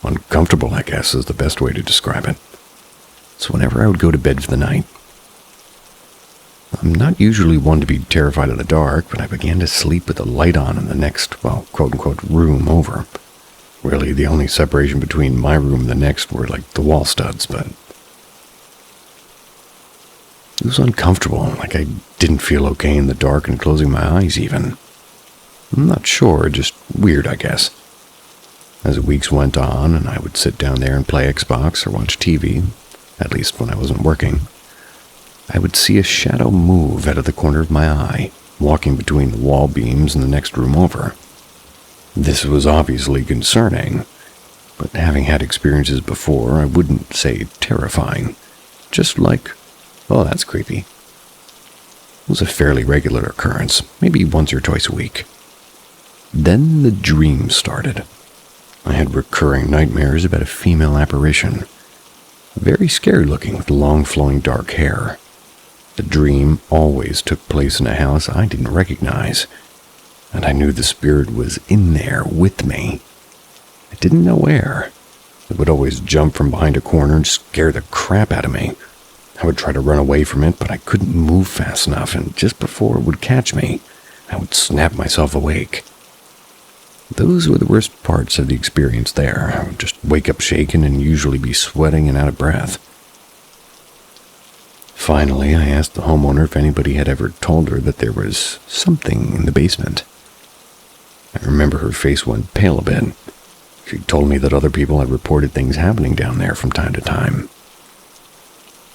uncomfortable, I guess is the best way to describe it. So whenever I would go to bed for the night, I'm not usually one to be terrified of the dark, but I began to sleep with the light on in the next, well, quote-unquote, room over. Really, the only separation between my room and the next were like the wall studs, but it was uncomfortable, like I didn't feel okay in the dark and closing my eyes even. I'm not sure, just weird, I guess. As the weeks went on, and I would sit down there and play Xbox or watch TV, at least when I wasn't working, I would see a shadow move out of the corner of my eye, walking between the wall beams in the next room over. This was obviously concerning, but having had experiences before, I wouldn't say terrifying. Just like, oh, that's creepy. It was a fairly regular occurrence, maybe once or twice a week. Then the dreams started. I had recurring nightmares about a female apparition. Very scary looking with long flowing dark hair. The dream always took place in a house I didn't recognize, and I knew the spirit was in there with me. I didn't know where. It would always jump from behind a corner and scare the crap out of me. I would try to run away from it, but I couldn't move fast enough, and just before it would catch me, I would snap myself awake. Those were the worst parts of the experience there. I would just wake up shaken and usually be sweating and out of breath. Finally, I asked the homeowner if anybody had ever told her that there was something in the basement. I remember her face went pale a bit. She told me that other people had reported things happening down there from time to time.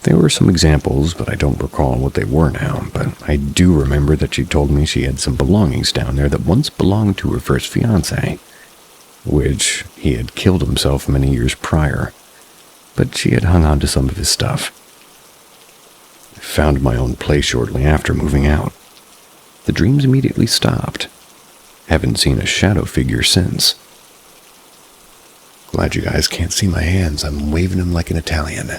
There were some examples, but I don't recall what they were now, but I do remember that she told me she had some belongings down there that once belonged to her first fiancé, which he had killed himself many years prior, but she had hung on to some of his stuff. I found my own place shortly after moving out. The dreams immediately stopped. Haven't seen a shadow figure since. Glad you guys can't see my hands. I'm waving them like an Italian.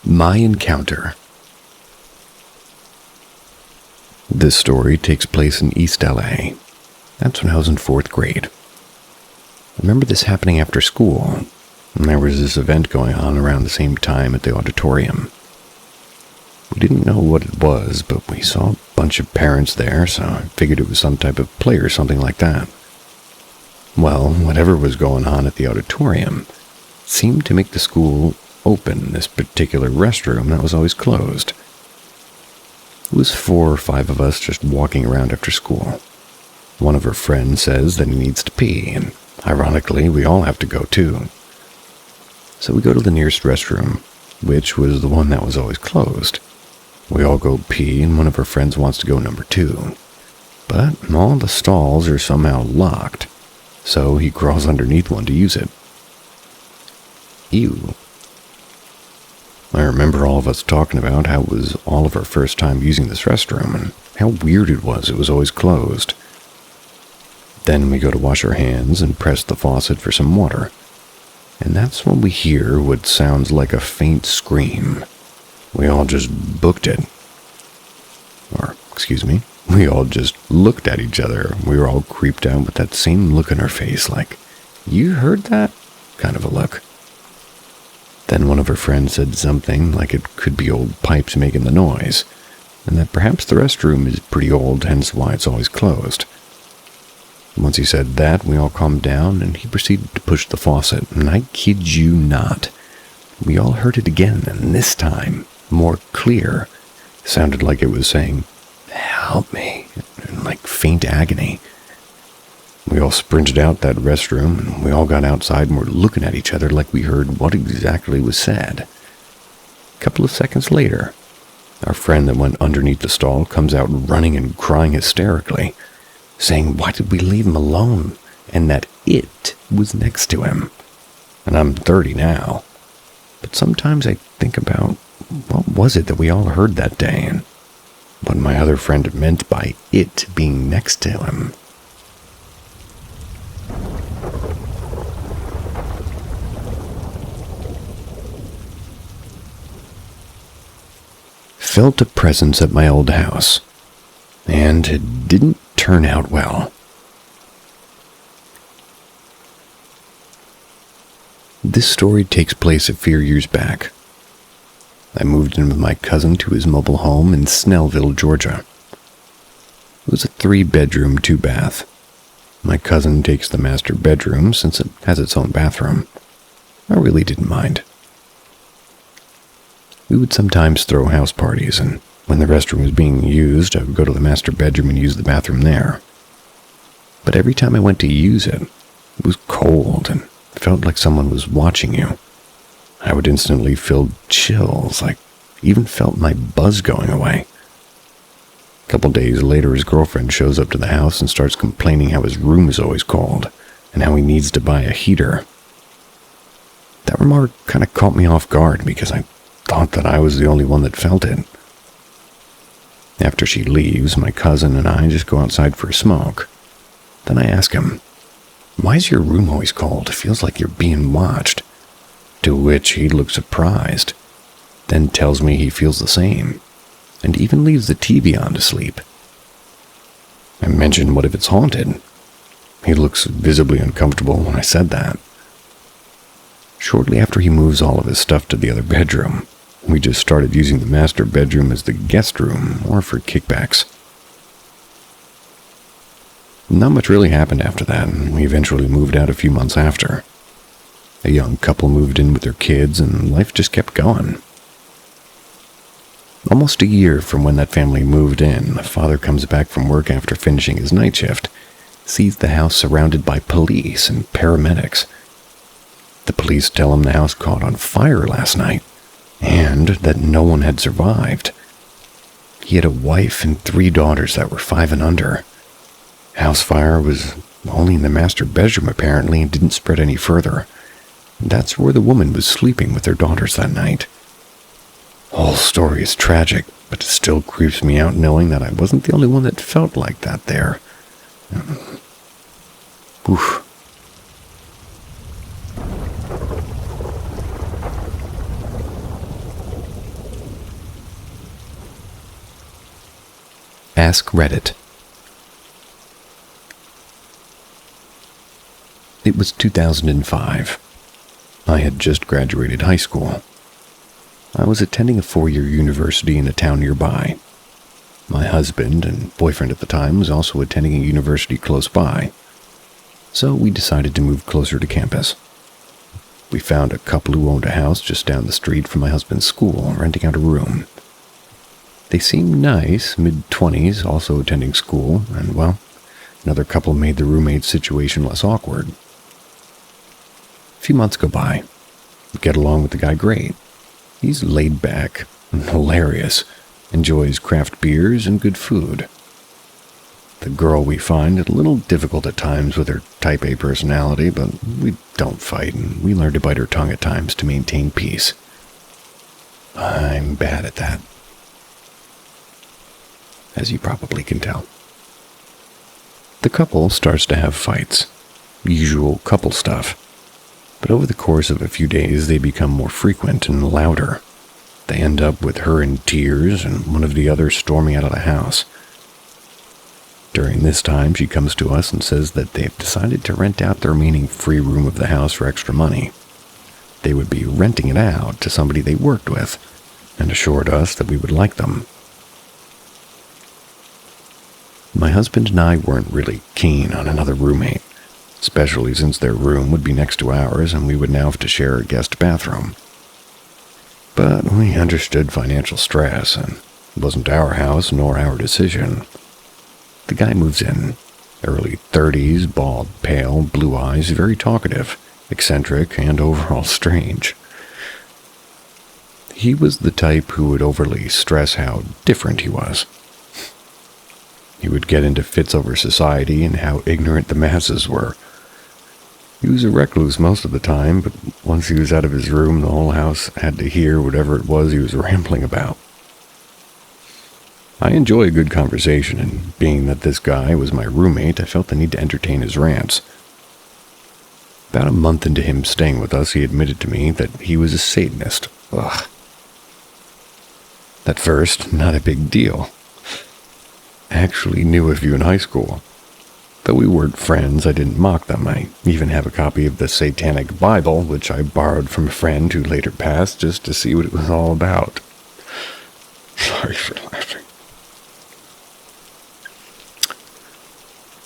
My encounter. This story takes place in East LA. That's when I was in 4th grade. I remember this happening after school, and there was this event going on around the same time at the auditorium. We didn't know what it was, but we saw a bunch of parents there, so I figured it was some type of play or something like that. Well, whatever was going on at the auditorium seemed to make the school open this particular restroom that was always closed. It was 4 or 5 of us just walking around after school. One of her friends says that he needs to pee, and ironically, we all have to go too. So we go to the nearest restroom, which was the one that was always closed. We all go pee, and one of her friends wants to go number 2. But all the stalls are somehow locked, so he crawls underneath one to use it. Ew. I remember all of us talking about how it was all of our first time using this restroom, and how weird it was always closed. Then we go to wash our hands and press the faucet for some water. And that's when we hear what sounds like a faint scream. We all just booked it. We all just looked at each other. We were all creeped out with that same look on our face, like, "You heard that?" kind of a look. Then one of her friends said something like it could be old pipes making the noise, and that perhaps the restroom is pretty old, hence why it's always closed. Once he said that, we all calmed down, and he proceeded to push the faucet, and I kid you not, we all heard it again, and this time, more clear. Sounded like it was saying, "Help me," in like faint agony. We all sprinted out that restroom, and we all got outside and were looking at each other like we heard what exactly was said. A couple of seconds later, our friend that went underneath the stall comes out running and crying hysterically, saying why did we leave him alone, and that it was next to him. And I'm 30 now, but sometimes I think about what was it that we all heard that day, and what my other friend meant by it being next to him. Felt a presence at my old house, and it didn't turn out well. This story takes place a few years back. I moved in with my cousin to his mobile home in Snellville, Georgia. It was a 3-bedroom, 2-bath. My cousin takes the master bedroom since it has its own bathroom. I really didn't mind. We would sometimes throw house parties, and when the restroom was being used, I would go to the master bedroom and use the bathroom there. But every time I went to use it, it was cold and felt like someone was watching you. I would instantly feel chills, like even felt my buzz going away. A couple days later, his girlfriend shows up to the house and starts complaining how his room is always cold and how he needs to buy a heater. That remark kind of caught me off guard because I thought that I was the only one that felt it. After she leaves, my cousin and I just go outside for a smoke. Then I ask him, "Why is your room always cold? It feels like you're being watched." To which he looks surprised, then tells me he feels the same, and even leaves the TV on to sleep. I mentioned, what if it's haunted? He looks visibly uncomfortable when I said that. Shortly after he moves all of his stuff to the other bedroom, we just started using the master bedroom as the guest room or for kickbacks. Not much really happened after that, and we eventually moved out a few months after. A young couple moved in with their kids, and life just kept going. Almost a year from when that family moved in, the father comes back from work after finishing his night shift, sees the house surrounded by police and paramedics. The police tell him the house caught on fire last night, and that no one had survived. He had a wife and 3 daughters that were 5 and under. House fire was only in the master bedroom apparently and didn't spread any further. That's where the woman was sleeping with their daughters that night. The whole story is tragic, but it still creeps me out knowing that I wasn't the only one that felt like that there. Oof. Ask Reddit. It was 2005. I had just graduated high school. I was attending a 4-year university in a town nearby. My husband and boyfriend at the time was also attending a university close by, so we decided to move closer to campus. We found a couple who owned a house just down the street from my husband's school, renting out a room. They seemed nice, mid-20s, also attending school, and, well, another couple made the roommate situation less awkward. A few months go by. We get along with the guy great. He's laid back and hilarious, enjoys craft beers and good food. The girl we find is a little difficult at times with her type A personality, but we don't fight, and we learn to bite our tongue at times to maintain peace. I'm bad at that, as you probably can tell. The couple starts to have fights, usual couple stuff, but over the course of a few days they become more frequent and louder. They end up with her in tears and one of the others storming out of the house. During this time, she comes to us and says that they've decided to rent out the remaining free room of the house for extra money. They would be renting it out to somebody they worked with, and assured us that we would like them. My husband and I weren't really keen on another roommate, especially since their room would be next to ours and we would now have to share a guest bathroom. But we understood financial stress, and it wasn't our house nor our decision. The guy moves in, early 30s, bald, pale, blue eyes, very talkative, eccentric, and overall strange. He was the type who would overly stress how different he was. He would get into fits over society and how ignorant the masses were. He was a recluse most of the time, but once he was out of his room, the whole house had to hear whatever it was he was rambling about. I enjoy a good conversation, and being that this guy was my roommate, I felt the need to entertain his rants. About a month into him staying with us, he admitted to me that he was a Satanist. Ugh. At first, not a big deal. Actually knew a few in high school. Though we weren't friends, I didn't mock them. I even have a copy of the Satanic Bible, which I borrowed from a friend who later passed just to see what it was all about. Sorry for laughing.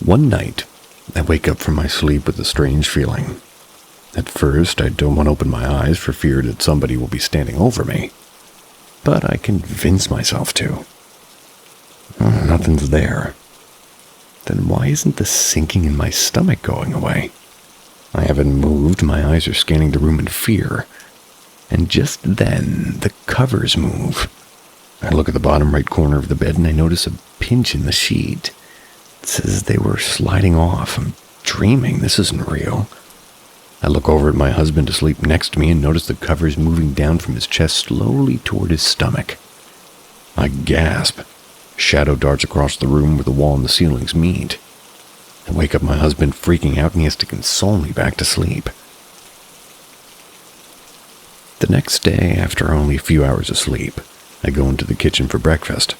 One night, I wake up from my sleep with a strange feeling. At first, I don't want to open my eyes for fear that somebody will be standing over me. But I convince myself to. Oh, nothing's there. Then why isn't the sinking in my stomach going away? I haven't moved, my eyes are scanning the room in fear. And just then, the covers move. I look at the bottom right corner of the bed and I notice a pinch in the sheet. It says they were sliding off. I'm dreaming, this isn't real. I look over at my husband asleep next to me and notice the covers moving down from his chest slowly toward his stomach. I gasp. Shadow darts across the room where the wall and the ceilings meet. I wake up my husband freaking out and he has to console me back to sleep. The next day, after only a few hours of sleep, I go into the kitchen for breakfast.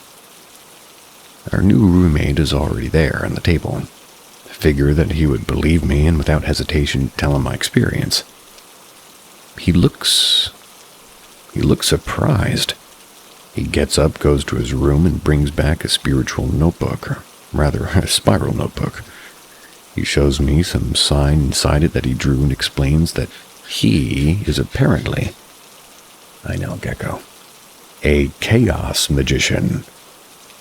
Our new roommate is already there on the table. I figure that he would believe me and without hesitation tell him my experience. He looks surprised. He gets up, goes to his room, and brings back a spiritual notebook, or rather, a spiral notebook. He shows me some sign inside it that he drew and explains that he is apparently, I know, Gecko, a chaos magician.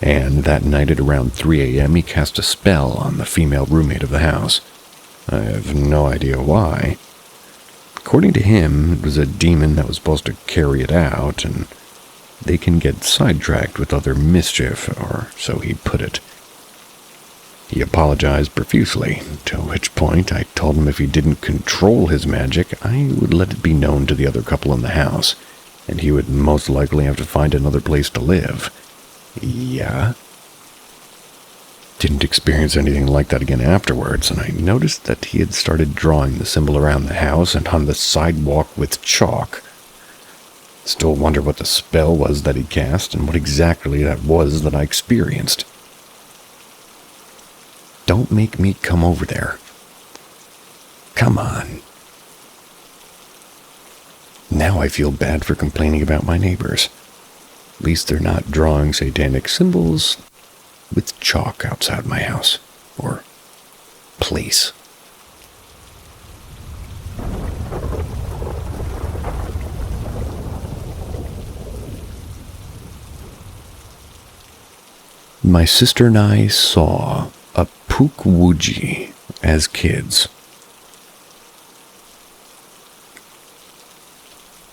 And that night at around 3 a.m. he cast a spell on the female roommate of the house. I have no idea why. According to him, it was a demon that was supposed to carry it out, and they can get sidetracked with other mischief, or so he put it. He apologized profusely, to which point I told him if he didn't control his magic, I would let it be known to the other couple in the house, and he would most likely have to find another place to live. Yeah. Didn't experience anything like that again afterwards, and I noticed that he had started drawing the symbol around the house and on the sidewalk with chalk. Still wonder what the spell was that he cast and what exactly that was that I experienced. Don't make me come over there. Come on. Now I feel bad for complaining about my neighbors. At least they're not drawing satanic symbols with chalk outside my house, or place. My sister and I saw a Pukwuji as kids.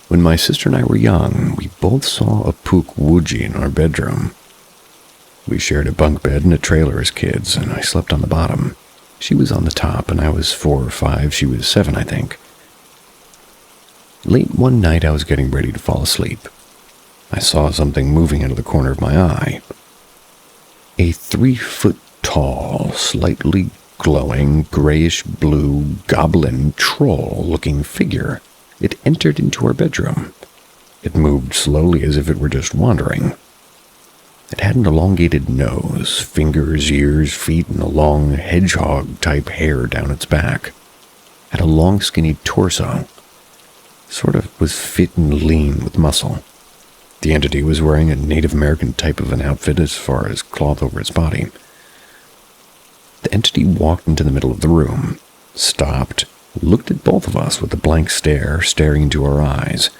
When my sister and I were young, we both saw a Pukwuji in our bedroom. We shared a bunk bed and a trailer as kids, and I slept on the bottom. She was on the top, and I was 4 or 5. She was 7, I think. Late one night, I was getting ready to fall asleep. I saw something moving out of the corner of my eye. A 3-foot-tall, slightly glowing, grayish-blue, goblin troll-looking figure. It entered into our bedroom. It moved slowly as if it were just wandering. It had an elongated nose, fingers, ears, feet, and a long hedgehog-type hair down its back. Had a long, skinny torso. Sort of was fit and lean with muscle. The entity was wearing a Native American type of an outfit as far as cloth over its body. The entity walked into the middle of the room, stopped, looked at both of us with a blank stare, staring into our eyes.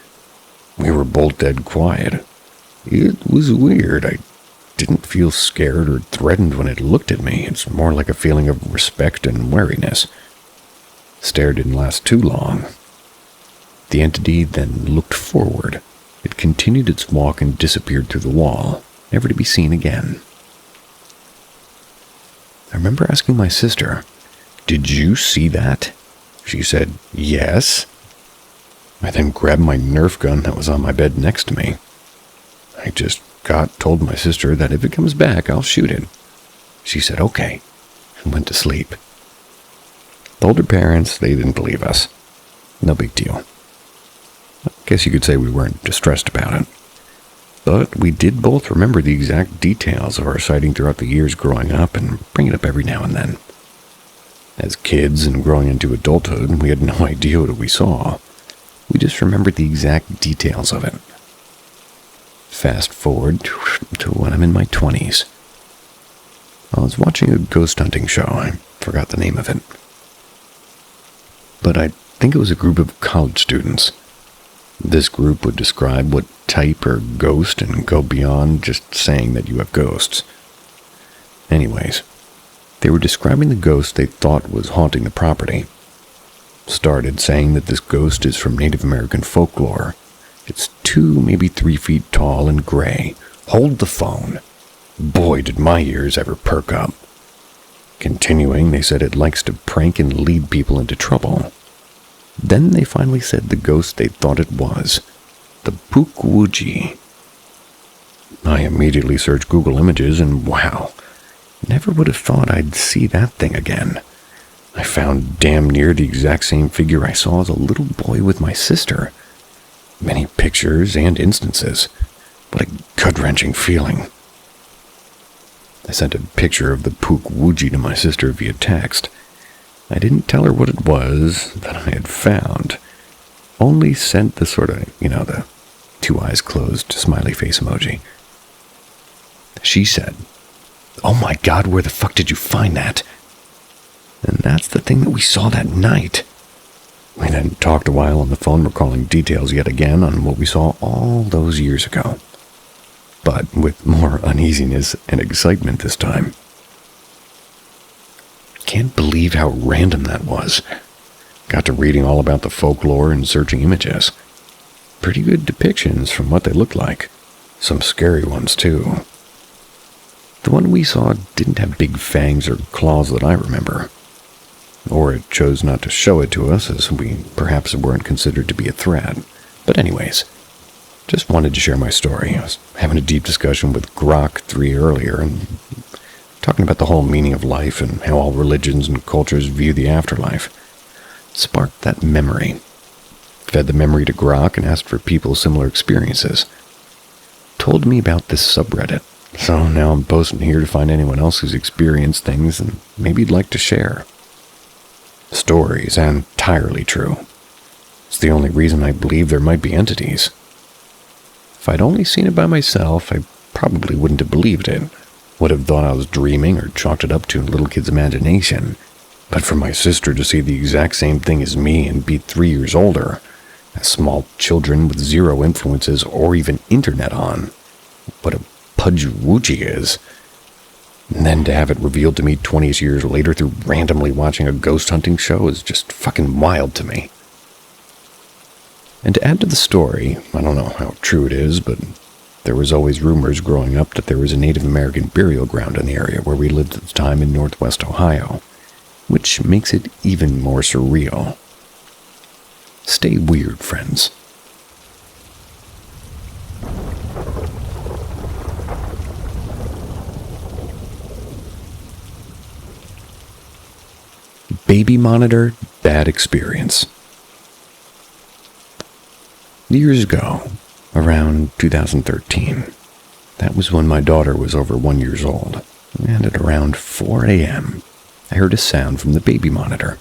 We were both dead quiet. It was weird. I didn't feel scared or threatened when it looked at me. It's more like a feeling of respect and wariness. Stare didn't last too long. The entity then looked forward. It continued its walk and disappeared through the wall, never to be seen again. I remember asking my sister, "Did you see that?" She said, "Yes." I then grabbed my Nerf gun that was on my bed next to me. I just told my sister that if it comes back, I'll shoot it. She said, "Okay," and went to sleep. Told her parents, they didn't believe us. No big deal. I guess you could say we weren't distressed about it. But we did both remember the exact details of our sighting throughout the years growing up and bring it up every now and then. As kids and growing into adulthood, we had no idea what we saw. We just remembered the exact details of it. Fast forward to when I'm in my 20s. I was watching a ghost hunting show. I forgot the name of it. But I think it was a group of college students. This group would describe what type or ghost and go beyond just saying that you have ghosts. Anyways, they were describing the ghost they thought was haunting the property. Started saying that this ghost is from Native American folklore. It's 2, maybe 3 feet tall and gray. Hold the phone. Boy, did my ears ever perk up. Continuing, they said it likes to prank and lead people into trouble. Then they finally said the ghost they thought it was. The Pukwuji. I immediately searched Google Images and wow, never would have thought I'd see that thing again. I found damn near the exact same figure I saw as a little boy with my sister. Many pictures and instances. What a gut-wrenching feeling. I sent a picture of the Pukwuji to my sister via text. I didn't tell her what it was that I had found. only sent the sort of, the two eyes closed smiley face emoji. She said, "Oh my God, where the fuck did you find that?" And that's the thing that we saw that night. We then talked a while on the phone, recalling details yet again on what we saw all those years ago, but with more uneasiness and excitement this time. Can't believe how random that was. Got to reading all about the folklore and searching images. Pretty good depictions from what they looked like. Some scary ones too. The one we saw didn't have big fangs or claws that I remember. Or it chose not to show it to us, as we perhaps weren't considered to be a threat. But anyways, just wanted to share my story. I was having a deep discussion with Grok 3 earlier, and talking about the whole meaning of life and how all religions and cultures view the afterlife. Sparked that memory. Fed the memory to Grok and asked for people's similar experiences. Told me about this subreddit, so now I'm posting here to find anyone else who's experienced things and maybe you'd like to share. Stories entirely true. It's the only reason I believe there might be entities. If I'd only seen it by myself, I probably wouldn't have believed it. Would have thought I was dreaming or chalked it up to a little kid's imagination. But for my sister to see the exact same thing as me and be 3 years older, as small children with zero influences or even internet on, what a pudge-woochie is. And then to have it revealed to me 20 years later through randomly watching a ghost hunting show is just fucking wild to me. And to add to the story, I don't know how true it is, but there was always rumors growing up that there was a Native American burial ground in the area where we lived at the time in Northwest Ohio, which makes it even more surreal. Stay weird, friends. Baby monitor, bad experience. Years ago, around 2013, that was when my daughter was over 1 year old, and at around 4 a.m., I heard a sound from the baby monitor,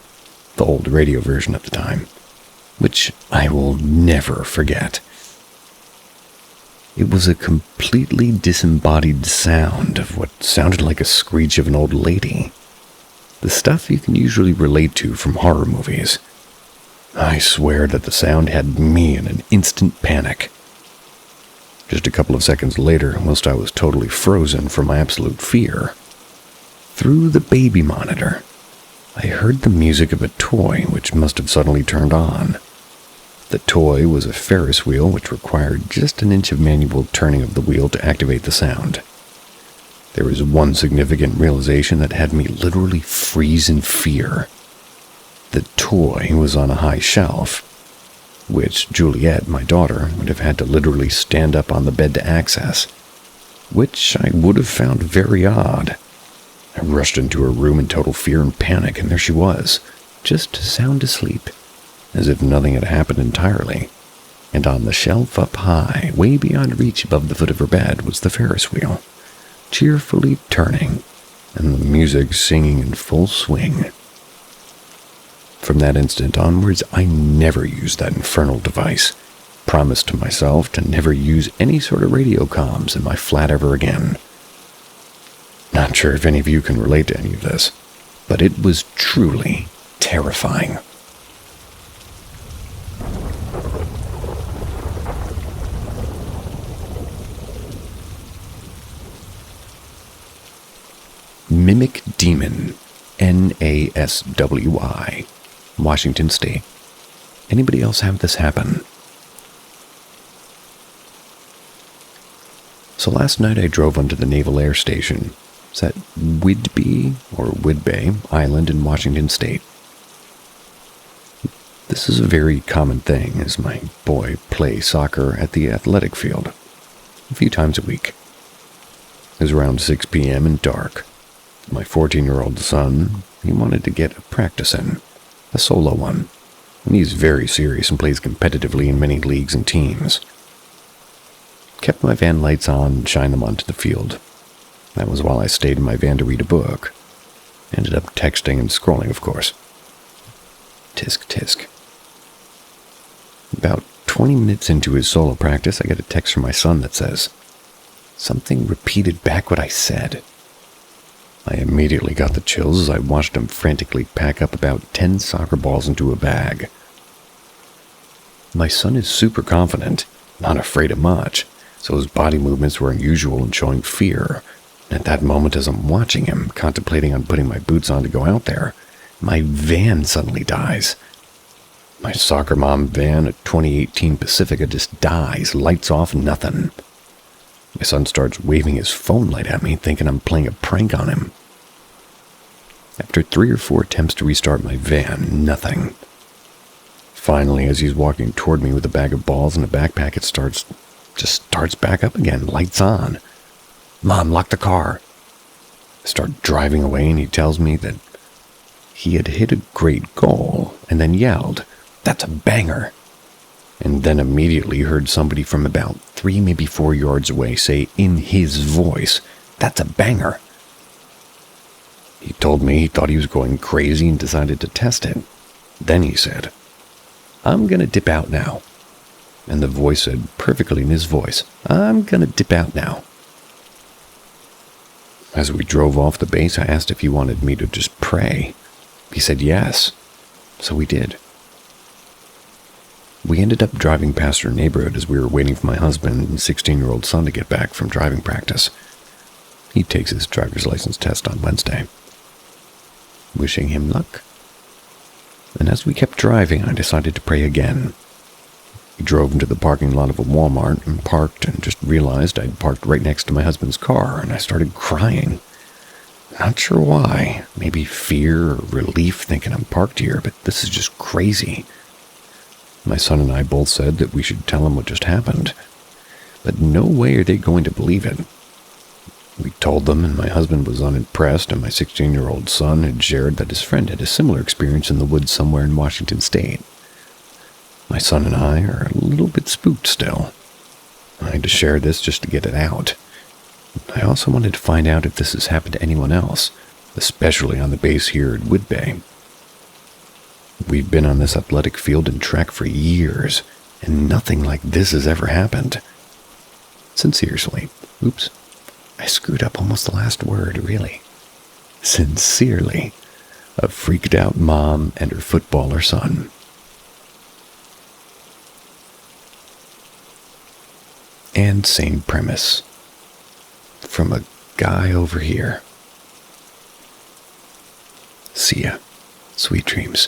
the old radio version at the time, which I will never forget. It was a completely disembodied sound of what sounded like a screech of an old lady. The stuff you can usually relate to from horror movies. I swear that the sound had me in an instant panic. Just a couple of seconds later, whilst I was totally frozen from my absolute fear, through the baby monitor, I heard the music of a toy which must have suddenly turned on. The toy was a Ferris wheel which required just an inch of manual turning of the wheel to activate the sound. There was one significant realization that had me literally freeze in fear. The toy was on a high shelf, which Juliet, my daughter, would have had to literally stand up on the bed to access, which I would have found very odd. I rushed into her room in total fear and panic, and there she was, just sound asleep, as if nothing had happened entirely. And on the shelf up high, way beyond reach above the foot of her bed, was the Ferris wheel, cheerfully turning, and the music singing in full swing. From that instant onwards, I never used that infernal device. Promised to myself to never use any sort of radio comms in my flat ever again. Not sure if any of you can relate to any of this, but it was truly terrifying. Mimic Demon, NASWI, Washington State. Anybody else have this happen? So last night I drove onto the Naval Air Station. It's at Whidbey Island in Washington State. This is a very common thing as my boy play soccer at the athletic field a few times a week. It was around 6 p.m. and dark. My 14-year-old son, he wanted to get a practice in, a solo one, and he's very serious and plays competitively in many leagues and teams. Kept my van lights on and shined them onto the field. That was while I stayed in my van to read a book. Ended up texting and scrolling, of course. Tisk, tisk. About 20 minutes into his solo practice, I get a text from my son that says, "Something repeated back what I said." I immediately got the chills as I watched him frantically pack up about 10 soccer balls into a bag. My son is super confident, not afraid of much, so his body movements were unusual and showing fear. At that moment, as I'm watching him, contemplating on putting my boots on to go out there, my van suddenly dies. My soccer mom van, a 2018 Pacifica, just dies, lights off, nothing. My son starts waving his phone light at me, thinking I'm playing a prank on him. After 3 or 4 attempts to restart my van, nothing. Finally, as he's walking toward me with a bag of balls and a backpack, it starts back up again, lights on. "Mom, lock the car." I start driving away and he tells me that he had hit a great goal and then yelled, "That's a banger." And then immediately heard somebody from about 3, maybe 4 yards away say in his voice, "That's a banger." He told me he thought he was going crazy and decided to test it. Then he said, "I'm gonna dip out now." And the voice said perfectly in his voice, "I'm gonna dip out now." As we drove off the base, I asked if he wanted me to just pray. He said yes, so we did. We ended up driving past our neighborhood as we were waiting for my husband and 16-year-old son to get back from driving practice. He takes his driver's license test on Wednesday. Wishing him luck. And as we kept driving, I decided to pray again. We drove into the parking lot of a Walmart and parked and just realized I'd parked right next to my husband's car, and I started crying. Not sure why. Maybe fear or relief thinking I'm parked here, but this is just crazy. My son and I both said that we should tell him what just happened, but no way are they going to believe it. We told them, and my husband was unimpressed, and my 16-year-old son had shared that his friend had a similar experience in the woods somewhere in Washington State. My son and I are a little bit spooked still. I had to share this just to get it out. I also wanted to find out if this has happened to anyone else, especially on the base here at Wood Bay. We've been on this athletic field and track for years, and nothing like this has ever happened. Sincerely. Oops. I screwed up almost the last word, really. Sincerely, a freaked out mom and her footballer son. And same premise. From a guy over here. See ya. Sweet dreams.